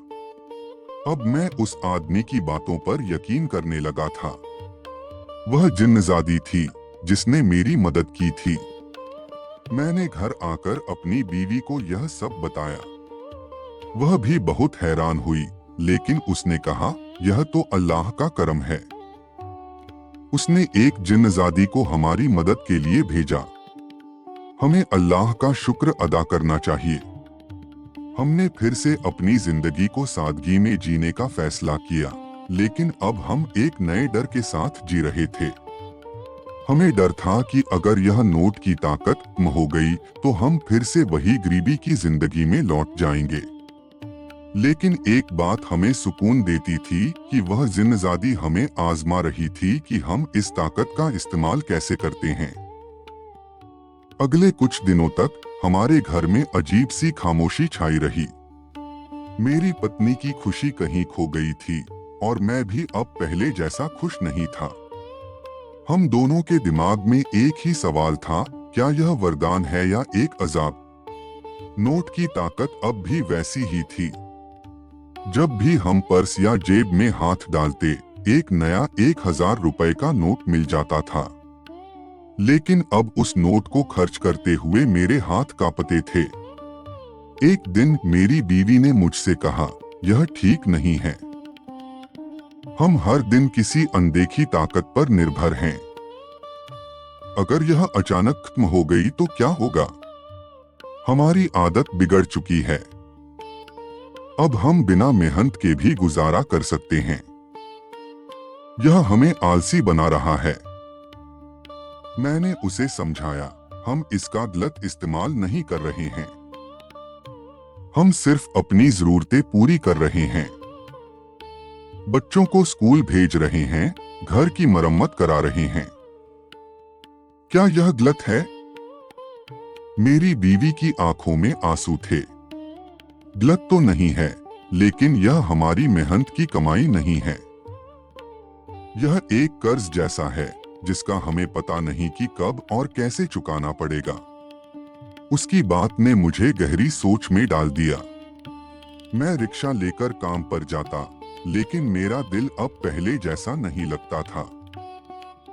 अब मैं उस आदमी की बातों पर यकीन करने लगा था। वह जिन्नजादी थी जिसने मेरी मदद की थी। मैंने घर आकर अपनी बीवी को यह सब बताया। वह भी बहुत हैरान हुई, लेकिन उसने कहा, यह तो अल्लाह का करम है। उसने एक जिन्नजादी को हमारी मदद के लिए भेजा। हमें अल्लाह का शुक्र अदा करना चाहिए। हमने फिर से अपनी जिंदगी को सादगी में जीने का फैसला किया, लेकिन अब हम एक नए डर के साथ जी रहे थे। हमें डर था कि अगर यह नोट की ताकत कम हो गई तो हम फिर से वही गरीबी की जिंदगी में लौट जाएंगे। लेकिन एक बात हमें सुकून देती थी कि वह जिन्नजादी हमें आजमा रही थी कि हम इस ताकत का इस्तेमाल कैसे करते हैं। अगले कुछ दिनों तक हमारे घर में अजीब सी खामोशी छाई रही। मेरी पत्नी की खुशी कहीं खो गई थी और मैं भी अब पहले जैसा खुश नहीं था। हम दोनों के दिमाग में एक ही सवाल था, क्या यह वरदान है या एक अजाब? नोट की ताकत अब भी वैसी ही थी। जब भी हम पर्स या जेब में हाथ डालते, एक नया 1000 रुपए का नोट मिल जाता था। लेकिन अब उस नोट को खर्च करते हुए मेरे हाथ कांपते थे। एक दिन मेरी बीवी ने मुझसे कहा, यह ठीक नहीं है। हम हर दिन किसी अनदेखी ताकत पर निर्भर हैं। अगर यह अचानक खत्म हो गई तो क्या होगा? हमारी आदत बिगड़ चुकी है। अब हम बिना मेहनत के भी गुजारा कर सकते हैं। यह हमें आलसी बना रहा है। मैंने उसे समझाया, हम इसका गलत इस्तेमाल नहीं कर रहे हैं। हम सिर्फ अपनी जरूरतें पूरी कर रहे हैं। बच्चों को स्कूल भेज रहे हैं, घर की मरम्मत करा रहे हैं। क्या यह गलत है? मेरी बीवी की आंखों में आंसू थे। गलत तो नहीं है, लेकिन यह हमारी मेहनत की कमाई नहीं है। यह एक कर्ज जैसा है जिसका हमें पता नहीं कि कब और कैसे चुकाना पड़ेगा। उसकी बात ने मुझे गहरी सोच में डाल दिया। मैं रिक्शा लेकर काम पर जाता, लेकिन मेरा दिल अब पहले जैसा नहीं लगता था।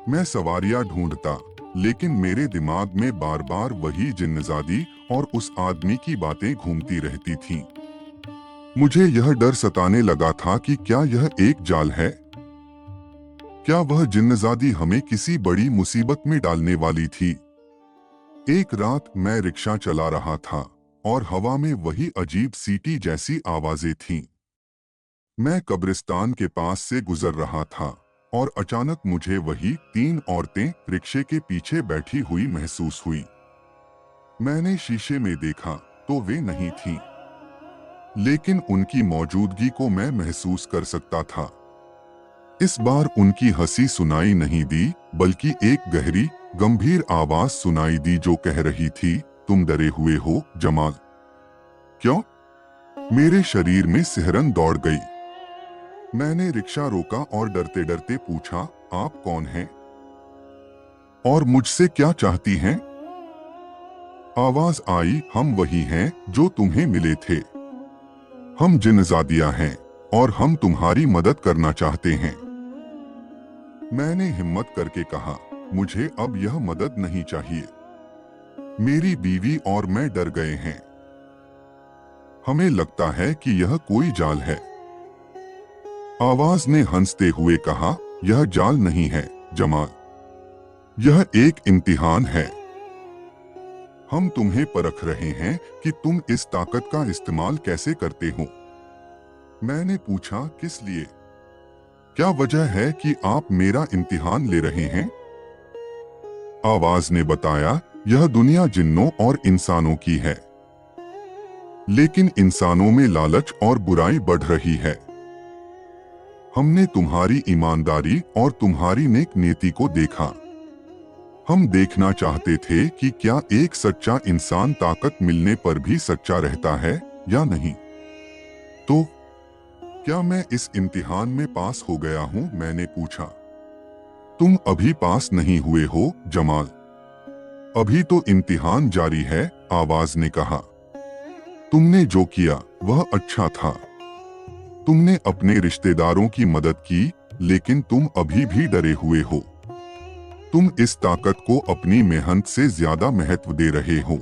मैं सवारियां ढूंढता, लेकिन मेरे दिमाग में बार बार वही जिन्नजादी और उस आदमी की बातें घूमती रहती थीं। मुझे यह डर सताने लगा था कि क्या यह एक जाल है? क्या वह जिन्नजादी हमें किसी बड़ी मुसीबत में डालने वाली थी? एक रात मैं रिक्शा चला रहा था और हवा में वही अजीब सीटी जैसी आवाजें थीं। मैं कब्रिस्तान के पास से गुजर रहा था और अचानक मुझे वही 3 औरतें रिक्शे के पीछे बैठी हुई महसूस हुई। मैंने शीशे में देखा तो वे नहीं थीं, लेकिन उनकी मौजूदगी को मैं महसूस कर सकता था। इस बार उनकी हंसी सुनाई नहीं दी, बल्कि एक गहरी, गंभीर आवाज सुनाई दी जो कह रही थी, तुम डरे हुए हो जमाल? क्यों? मेरे शरीर में सिहरन दौड़ गई। मैंने रिक्शा रोका और डरते डरते पूछा, आप कौन हैं और मुझसे क्या चाहती हैं? आवाज आई, हम वही हैं जो तुम्हें मिले थे। हम जिन्नजादिया हैं और हम तुम्हारी मदद करना चाहते हैं। मैंने हिम्मत करके कहा, मुझे अब यह मदद नहीं चाहिए। मेरी बीवी और मैं डर गए हैं। हमें लगता है कि यह कोई जाल है। आवाज ने हंसते हुए कहा, यह जाल नहीं है जमाल, यह एक इम्तिहान है। हम तुम्हें परख रहे हैं कि तुम इस ताकत का इस्तेमाल कैसे करते हो। मैंने पूछा, किस लिए? क्या वजह है कि आप मेरा इम्तिहान ले रहे हैं? आवाज ने बताया, यह दुनिया जिन्नों और इंसानों की है, लेकिन इंसानों में लालच और बुराई बढ़ रही है। हमने तुम्हारी ईमानदारी और तुम्हारी नेक नीति को देखा। हम देखना चाहते थे कि क्या एक सच्चा इंसान ताकत मिलने पर भी सच्चा रहता है या नहीं। तो क्या मैं इस इम्तिहान में पास हो गया हूं? मैंने पूछा। तुम अभी पास नहीं हुए हो जमाल, अभी तो इम्तिहान जारी है, आवाज ने कहा। तुमने जो किया वह अच्छा था। तुमने अपने रिश्तेदारों की मदद की, लेकिन तुम अभी भी डरे हुए हो। तुम इस ताकत को अपनी मेहनत से ज्यादा महत्व दे रहे हो।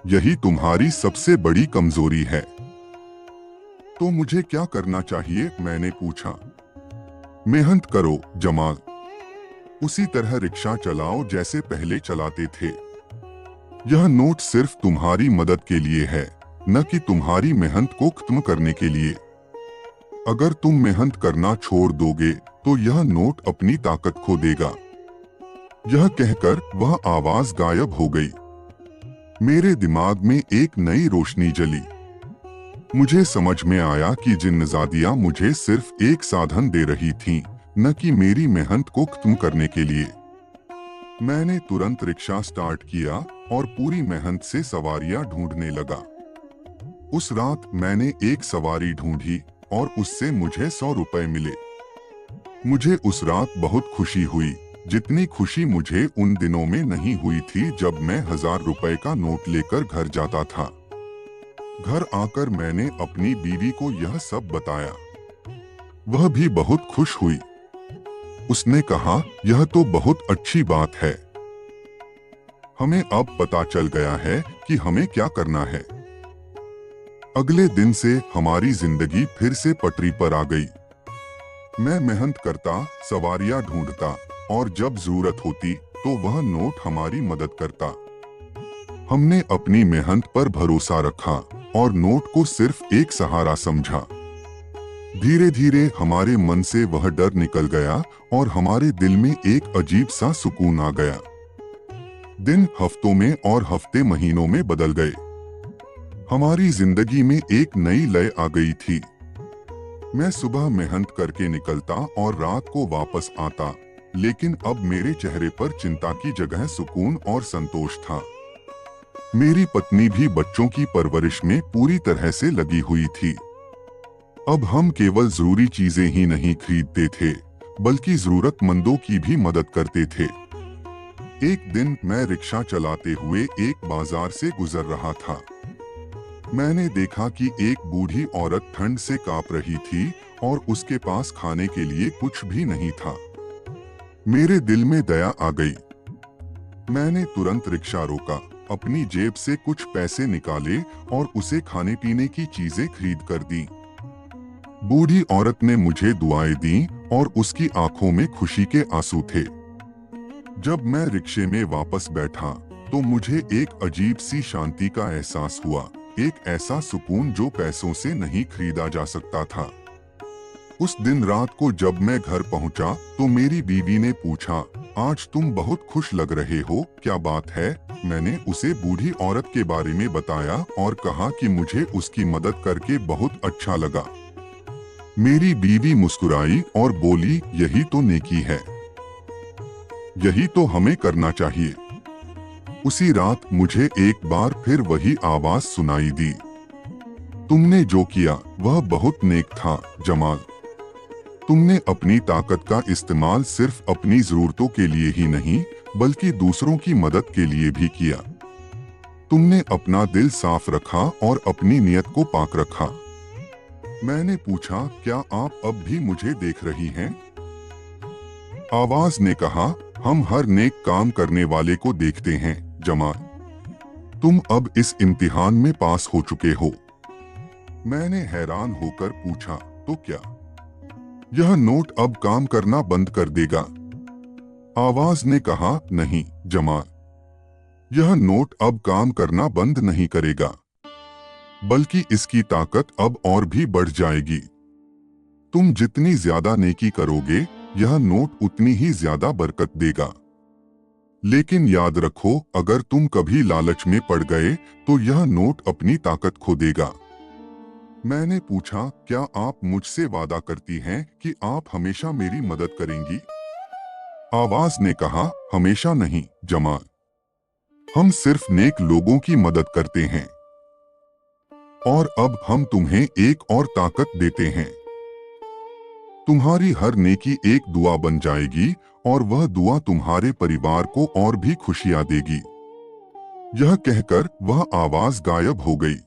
यही तुम्हारी सबसे बड़ी कमजोरी है। तो मुझे क्या करना चाहिए? मैंने पूछा। मेहनत करो जमाल, उसी तरह रिक्शा चलाओ जैसे पहले चलाते थे। यह नोट सिर्फ तुम्हारी मदद के लिए है, न कि तुम्हारी मेहनत को खत्म करने के लिए। अगर तुम मेहनत करना छोड़ दोगे तो यह नोट अपनी ताकत खो देगा। यह कहकर वह आवाज गायब हो गई। मेरे दिमाग में एक नई रोशनी जली। मुझे समझ में आया कि जिन्नजादियां मुझे सिर्फ एक साधन दे रही थीं, न कि मेरी मेहनत को खत्म करने के लिए। मैंने तुरंत रिक्शा स्टार्ट किया और पूरी मेहनत से सवारियां ढूंढने लगा। उस रात मैंने एक सवारी ढूंढी और उससे मुझे 100 रुपए मिले। मुझे उस रात बहुत खुशी हुई, जितनी खुशी मुझे उन दिनों में नहीं हुई थी जब मैं 1000 रुपए का नोट लेकर घर जाता था। घर आकर मैंने अपनी बीवी को यह सब बताया। वह भी बहुत खुश हुई। उसने कहा, यह तो बहुत अच्छी बात है। हमें अब पता चल गया है कि हमें क्या करना है। अगले दिन से हमारी जिंदगी फिर से पटरी पर आ गई। मैं मेहनत करता, सवारियां ढूंढता और जब जरूरत होती तो वह नोट हमारी मदद करता। हमने अपनी मेहनत पर भरोसा रखा और नोट को सिर्फ एक सहारा समझा। धीरे धीरे हमारे मन से वह डर निकल गया और हमारे दिल में एक अजीब सा सुकून आ गया। दिन हफ्तों में और हफ्ते महीनों में बदल गए। हमारी जिंदगी में एक नई लय आ गई थी। मैं सुबह मेहनत करके निकलता और रात को वापस आता, लेकिन अब मेरे चेहरे पर चिंता की जगह सुकून और संतोष था। मेरी पत्नी भी बच्चों की परवरिश में पूरी तरह से लगी हुई थी। अब हम केवल जरूरी चीजें ही नहीं खरीदते थे, बल्कि जरूरतमंदों की भी मदद करते थे। एक दिन मैं रिक्शा चलाते हुए एक बाजार से गुजर रहा था। मैंने देखा कि एक बूढ़ी औरत ठंड से कांप रही थी और उसके पास खाने के लिए कुछ भी नहीं था। मेरे दिल में दया आ गई। मैंने तुरंत रिक्शा रोका, अपनी जेब से कुछ पैसे निकाले और उसे खाने पीने की चीजें खरीद कर दी। बूढ़ी औरत ने मुझे दुआएं दी और उसकी आंखों में खुशी के आंसू थे। जब मैं रिक्शे में वापस बैठा तो मुझे एक अजीब सी शांति का एहसास हुआ, एक ऐसा सुकून जो पैसों से नहीं खरीदा जा सकता था। उस दिन रात को जब मैं घर पहुंचा तो मेरी बीवी ने पूछा, आज तुम बहुत खुश लग रहे हो, क्या बात है? मैंने उसे बूढ़ी औरत के बारे में बताया और कहा कि मुझे उसकी मदद करके बहुत अच्छा लगा। मेरी बीवी मुस्कुराई और बोली, यही तो नेकी है, यही तो हमें करना चाहिए। उसी रात मुझे एक बार फिर वही आवाज सुनाई दी, तुमने जो किया वह बहुत नेक था जमाल। तुमने अपनी ताकत का इस्तेमाल सिर्फ अपनी जरूरतों के लिए ही नहीं बल्कि दूसरों की मदद के लिए भी किया। तुमने अपना दिल साफ रखा और अपनी नियत को पाक रखा। मैंने पूछा, क्या आप अब भी मुझे देख रही हैं? आवाज ने कहा, हम हर नेक काम करने वाले को देखते हैं जमाल। तुम अब इस इम्तिहान में पास हो चुके हो। मैंने हैरान होकर पूछा, तो क्या यह नोट अब काम करना बंद कर देगा? आवाज ने कहा, नहीं जमाल, यह नोट अब काम करना बंद नहीं करेगा, बल्कि इसकी ताकत अब और भी बढ़ जाएगी। तुम जितनी ज्यादा नेकी करोगे, यह नोट उतनी ही ज्यादा बरकत देगा। लेकिन याद रखो, अगर तुम कभी लालच में पड़ गए तो यह नोट अपनी ताकत खो देगा। मैंने पूछा, क्या आप मुझसे वादा करती हैं कि आप हमेशा मेरी मदद करेंगी? आवाज ने कहा, हमेशा नहीं जमाल, हम सिर्फ नेक लोगों की मदद करते हैं। और अब हम तुम्हें एक और ताकत देते हैं। तुम्हारी हर नेकी एक दुआ बन जाएगी और वह दुआ तुम्हारे परिवार को और भी खुशियां देगी। यह कहकर वह आवाज गायब हो गई।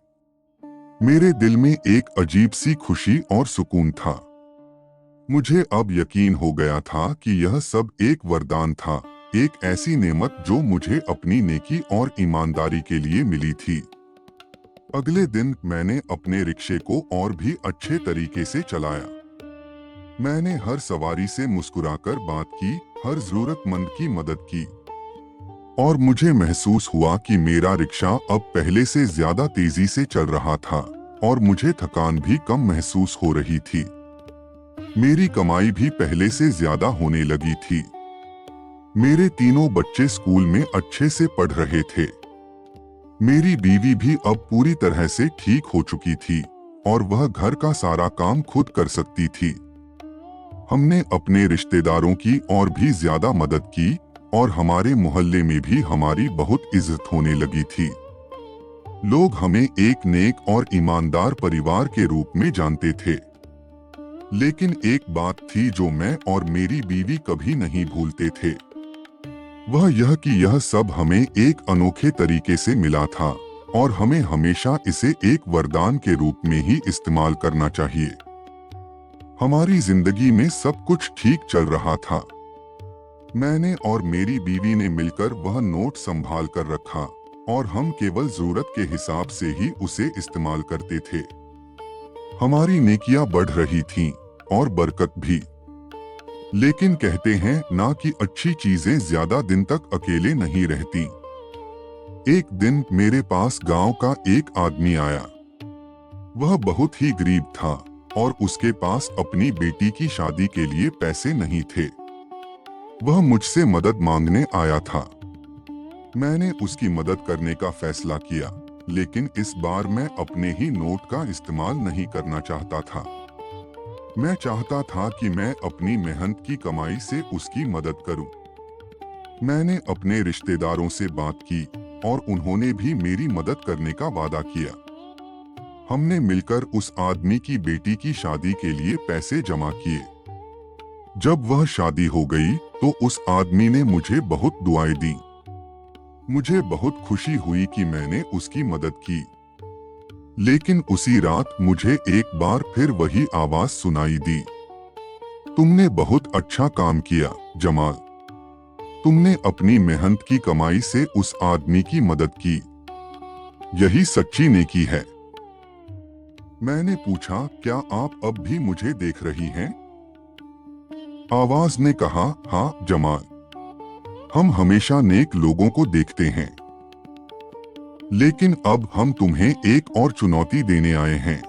मेरे दिल में एक अजीब सी खुशी और सुकून था। मुझे अब यकीन हो गया था कि यह सब एक वरदान था, एक ऐसी नेमत जो मुझे अपनी नेकी और ईमानदारी के लिए मिली थी। अगले दिन मैंने अपने रिक्शे को और भी अच्छे तरीके से चलाया। मैंने हर सवारी से मुस्कुराकर बात की, हर जरूरतमंद की मदद की, और मुझे महसूस हुआ कि मेरा रिक्शा अब पहले से ज्यादा तेजी से चल रहा था और मुझे थकान भी कम महसूस हो रही थी। मेरी कमाई भी पहले से ज्यादा होने लगी थी। मेरे तीनों बच्चे स्कूल में अच्छे से पढ़ रहे थे। मेरी बीवी भी अब पूरी तरह से ठीक हो चुकी थी और वह घर का सारा काम खुद कर सकती थी। हमने अपने रिश्तेदारों की और भी ज्यादा मदद की और हमारे मोहल्ले में भी हमारी बहुत इज्जत होने लगी थी। लोग हमें एक नेक और ईमानदार परिवार के रूप में जानते थे। लेकिन एक बात थी जो मैं और मेरी बीवी कभी नहीं भूलते थे, वह यह कि यह सब हमें एक अनोखे तरीके से मिला था और हमें हमेशा इसे एक वरदान के रूप में ही इस्तेमाल करना चाहिए। हमारी जिंदगी में सब कुछ ठीक चल रहा था। मैंने और मेरी बीवी ने मिलकर वह नोट संभाल कर रखा और हम केवल जरूरत के हिसाब से ही उसे इस्तेमाल करते थे। हमारी नेकियां बढ़ रही थीं और बरकत भी। लेकिन कहते हैं ना कि अच्छी चीजें ज्यादा दिन तक अकेले नहीं रहती। एक दिन मेरे पास गांव का एक आदमी आया। वह बहुत ही गरीब था और उसके पास अपनी बेटी की शादी के लिए पैसे नहीं थे। वह मुझसे मदद मांगने आया था। मैंने उसकी मदद करने का फैसला किया, लेकिन इस बार मैं अपने ही नोट का इस्तेमाल नहीं करना चाहता था। मैं चाहता था कि मैं अपनी मेहनत की कमाई से उसकी मदद करूं। मैंने अपने रिश्तेदारों से बात की और उन्होंने भी मेरी मदद करने का वादा किया। हमने मिलकर उस आदमी की बेटी की शादी के लिए पैसे जमा किए। जब वह शादी हो गई तो उस आदमी ने मुझे बहुत दुआएं दी। मुझे बहुत खुशी हुई कि मैंने उसकी मदद की। लेकिन उसी रात मुझे एक बार फिर वही आवाज सुनाई दी, तुमने बहुत अच्छा काम किया जमाल। तुमने अपनी मेहनत की कमाई से उस आदमी की मदद की। यही सच्ची नेकी है। मैंने पूछा, क्या आप अब भी मुझे देख रही हैं? आवाज ने कहा, हाँ जमाल, हम हमेशा नेक लोगों को देखते हैं। लेकिन अब हम तुम्हें एक और चुनौती देने आए हैं।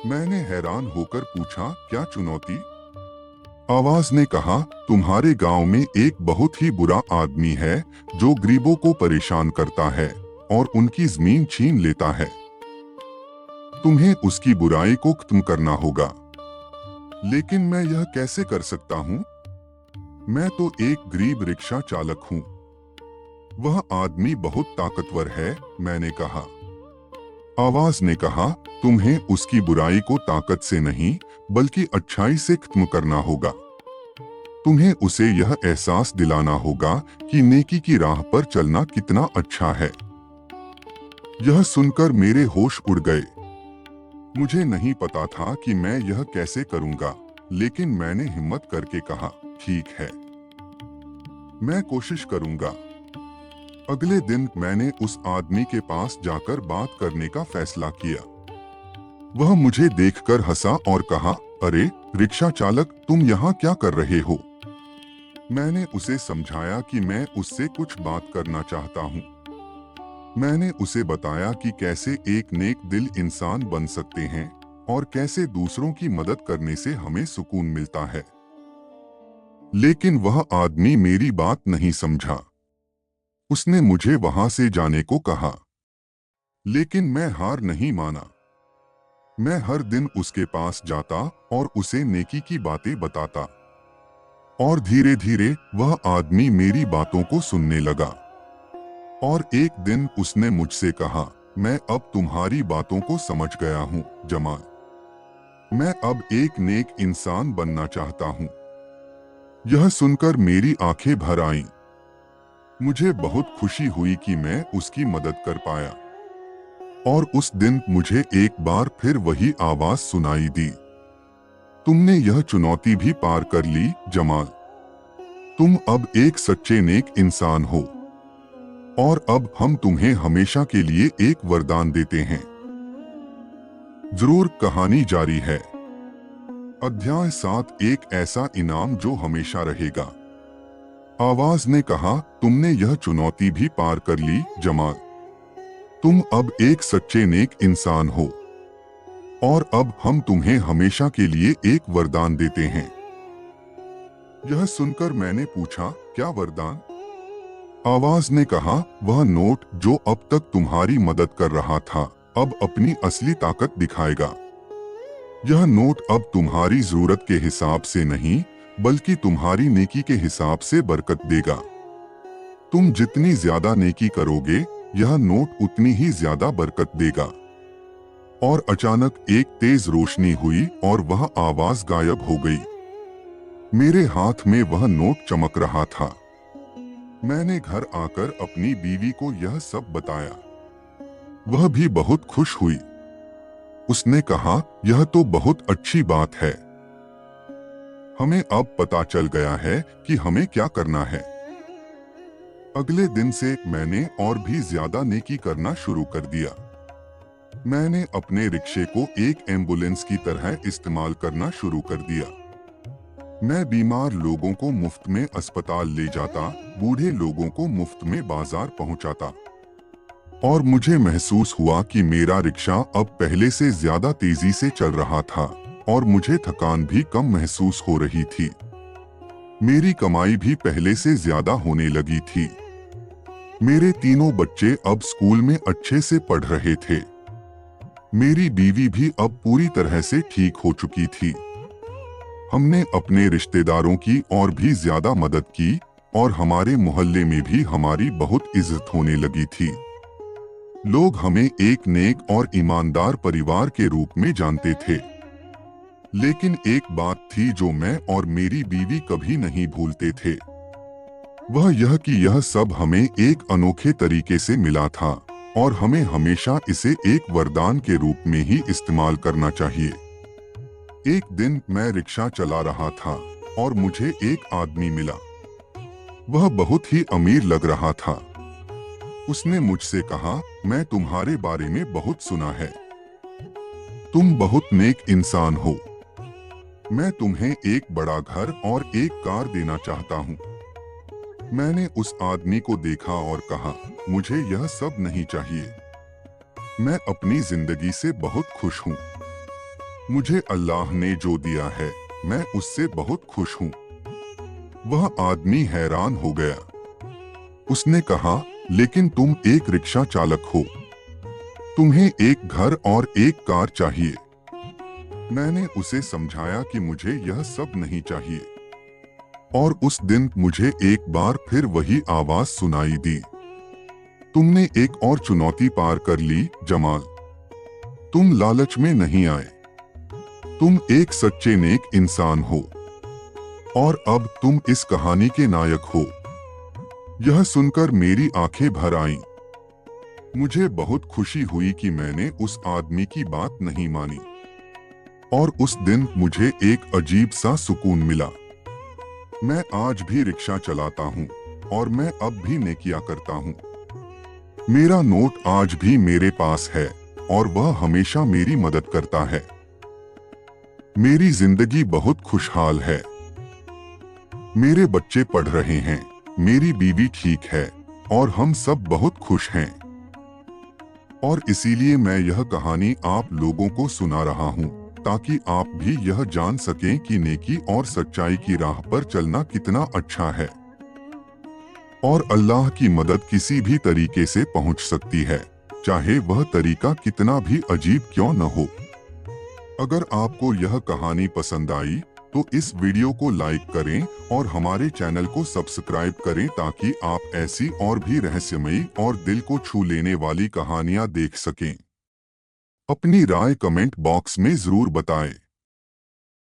मैंने हैरान होकर पूछा, क्या चुनौती? आवाज ने कहा, तुम्हारे गांव में एक बहुत ही बुरा आदमी है जो गरीबों को परेशान करता है और उनकी जमीन छीन लेता है। तुम्हें उसकी बुराई को खत्म करना होगा। लेकिन मैं यह कैसे कर सकता हूँ? मैं तो एक गरीब रिक्शा चालक हूँ। वह आदमी बहुत ताकतवर है, मैंने कहा। आवाज ने कहा, तुम्हें उसकी बुराई को ताकत से नहीं बल्कि अच्छाई से खत्म करना होगा। तुम्हें उसे यह एहसास दिलाना होगा कि नेकी की राह पर चलना कितना अच्छा है। यह सुनकर मेरे होश उड़ गए। मुझे नहीं पता था कि मैं यह कैसे करूंगा, लेकिन मैंने हिम्मत करके कहा, ठीक है, मैं कोशिश करूंगा। अगले दिन मैंने उस आदमी के पास जाकर बात करने का फैसला किया। वह मुझे देखकर हंसा और कहा, अरे रिक्शा चालक, तुम यहाँ क्या कर रहे हो? मैंने उसे समझाया कि मैं उससे कुछ बात करना चाहता हूँ। मैंने उसे बताया कि कैसे एक नेक दिल इंसान बन सकते हैं और कैसे दूसरों की मदद करने से हमें सुकून मिलता है। लेकिन वह आदमी मेरी बात नहीं समझा। उसने मुझे वहां से जाने को कहा, लेकिन मैं हार नहीं माना। मैं हर दिन उसके पास जाता और उसे नेकी की बातें बताता, और धीरे धीरे वह आदमी मेरी बातों को सुनने लगा। और एक दिन उसने मुझसे कहा, मैं अब तुम्हारी बातों को समझ गया हूँ जमाल। मैं अब एक नेक इंसान बनना चाहता हूँ। यह सुनकर मेरी आंखें भर आईं। मुझे बहुत खुशी हुई कि मैं उसकी मदद कर पाया। और उस दिन मुझे एक बार फिर वही आवाज सुनाई दी, तुमने यह चुनौती भी पार कर ली जमाल। तुम अब एक सच्चे नेक इंसान हो, और अब हम तुम्हें हमेशा के लिए एक वरदान देते हैं। जरूर कहानी जारी है। अध्याय 7, एक ऐसा इनाम जो हमेशा रहेगा। आवाज ने कहा, तुमने यह चुनौती भी पार कर ली जमाल। तुम अब एक सच्चे नेक इंसान हो, और अब हम तुम्हें हमेशा के लिए एक वरदान देते हैं। यह सुनकर मैंने पूछा, क्या वरदान? आवाज ने कहा, वह नोट जो अब तक तुम्हारी मदद कर रहा था, अब अपनी असली ताकत दिखाएगा। यह नोट अब तुम्हारी जरूरत के हिसाब से नहीं बल्कि तुम्हारी नेकी के हिसाब से बरकत देगा। तुम जितनी ज्यादा नेकी करोगे, यह नोट उतनी ही ज्यादा बरकत देगा। और अचानक एक तेज रोशनी हुई और वह आवाज गायब हो गई। मेरे हाथ में वह नोट चमक रहा था। मैंने घर आकर अपनी बीवी को यह सब बताया। वह भी बहुत खुश हुई। उसने कहा, यह तो बहुत अच्छी बात है। हमें अब पता चल गया है कि हमें क्या करना है। अगले दिन से मैंने और भी ज्यादा नेकी करना शुरू कर दिया। मैंने अपने रिक्शे को एक एम्बुलेंस की तरह इस्तेमाल करना शुरू कर दिया। मैं बीमार लोगों को मुफ्त में अस्पताल ले जाता, बूढ़े लोगों को मुफ्त में बाजार पहुंचाता। और मुझे महसूस हुआ कि मेरा रिक्शा अब पहले से ज्यादा तेजी से चल रहा था और मुझे थकान भी कम महसूस हो रही थी। मेरी कमाई भी पहले से ज्यादा होने लगी थी। मेरे तीनों बच्चे अब स्कूल में अच्छे से पढ़ रहे थे। मेरी बीवी भी अब पूरी तरह से ठीक हो चुकी थी। हमने अपने रिश्तेदारों की और भी ज्यादा मदद की और हमारे मोहल्ले में भी हमारी बहुत इज्जत होने लगी थी। लोग हमें एक नेक और ईमानदार परिवार के रूप में जानते थे। लेकिन एक बात थी जो मैं और मेरी बीवी कभी नहीं भूलते थे। वह यह कि यह सब हमें एक अनोखे तरीके से मिला था और हमें हमेशा इसे एक वरदान के रूप में ही इस्तेमाल करना चाहिए। एक दिन मैं रिक्शा चला रहा था और मुझे एक आदमी मिला। वह बहुत ही अमीर लग रहा था। उसने मुझसे कहा, मैं तुम्हारे बारे में बहुत सुना है। तुम बहुत नेक इंसान हो। मैं तुम्हें एक बड़ा घर और एक कार देना चाहता हूँ। मैंने उस आदमी को देखा और कहा, मुझे यह सब नहीं चाहिए। मैं अपनी जिंदगी से बहुत खुश हूँ। मुझे अल्लाह ने जो दिया है, मैं उससे बहुत खुश हूँ। वह आदमी हैरान हो गया। उसने कहा, लेकिन तुम एक रिक्शा चालक हो। तुम्हें एक घर और एक कार चाहिए। मैंने उसे समझाया कि मुझे यह सब नहीं चाहिए। और उस दिन मुझे एक बार फिर वही आवाज सुनाई दी, तुमने एक और चुनौती पार कर ली जमाल। तुम लालच में नहीं आए। तुम एक सच्चे नेक इंसान हो और अब तुम इस कहानी के नायक हो। यह सुनकर मेरी आंखें भर आईं। मुझे बहुत खुशी हुई कि मैंने उस आदमी की बात नहीं मानी और उस दिन मुझे एक अजीब सा सुकून मिला। मैं आज भी रिक्शा चलाता हूँ और मैं अब भी नेकियां करता हूँ। मेरा नोट आज भी मेरे पास है और वह हमेशा मेरी मदद करता है। मेरी जिंदगी बहुत खुशहाल है। मेरे बच्चे पढ़ रहे हैं, मेरी बीवी ठीक है और हम सब बहुत खुश हैं। और इसीलिए मैं यह कहानी आप लोगों को सुना रहा हूँ ताकि आप भी यह जान सकें कि नेकी और सच्चाई की राह पर चलना कितना अच्छा है और अल्लाह की मदद किसी भी तरीके से पहुँच सकती है, चाहे वह तरीका कितना भी अजीब क्यों न हो। अगर आपको यह कहानी पसंद आई तो इस वीडियो को लाइक करें और हमारे चैनल को सब्सक्राइब करें ताकि आप ऐसी और भी रहस्यमयी और दिल को छू लेने वाली कहानियां देख सकें। अपनी राय कमेंट बॉक्स में जरूर बताएं।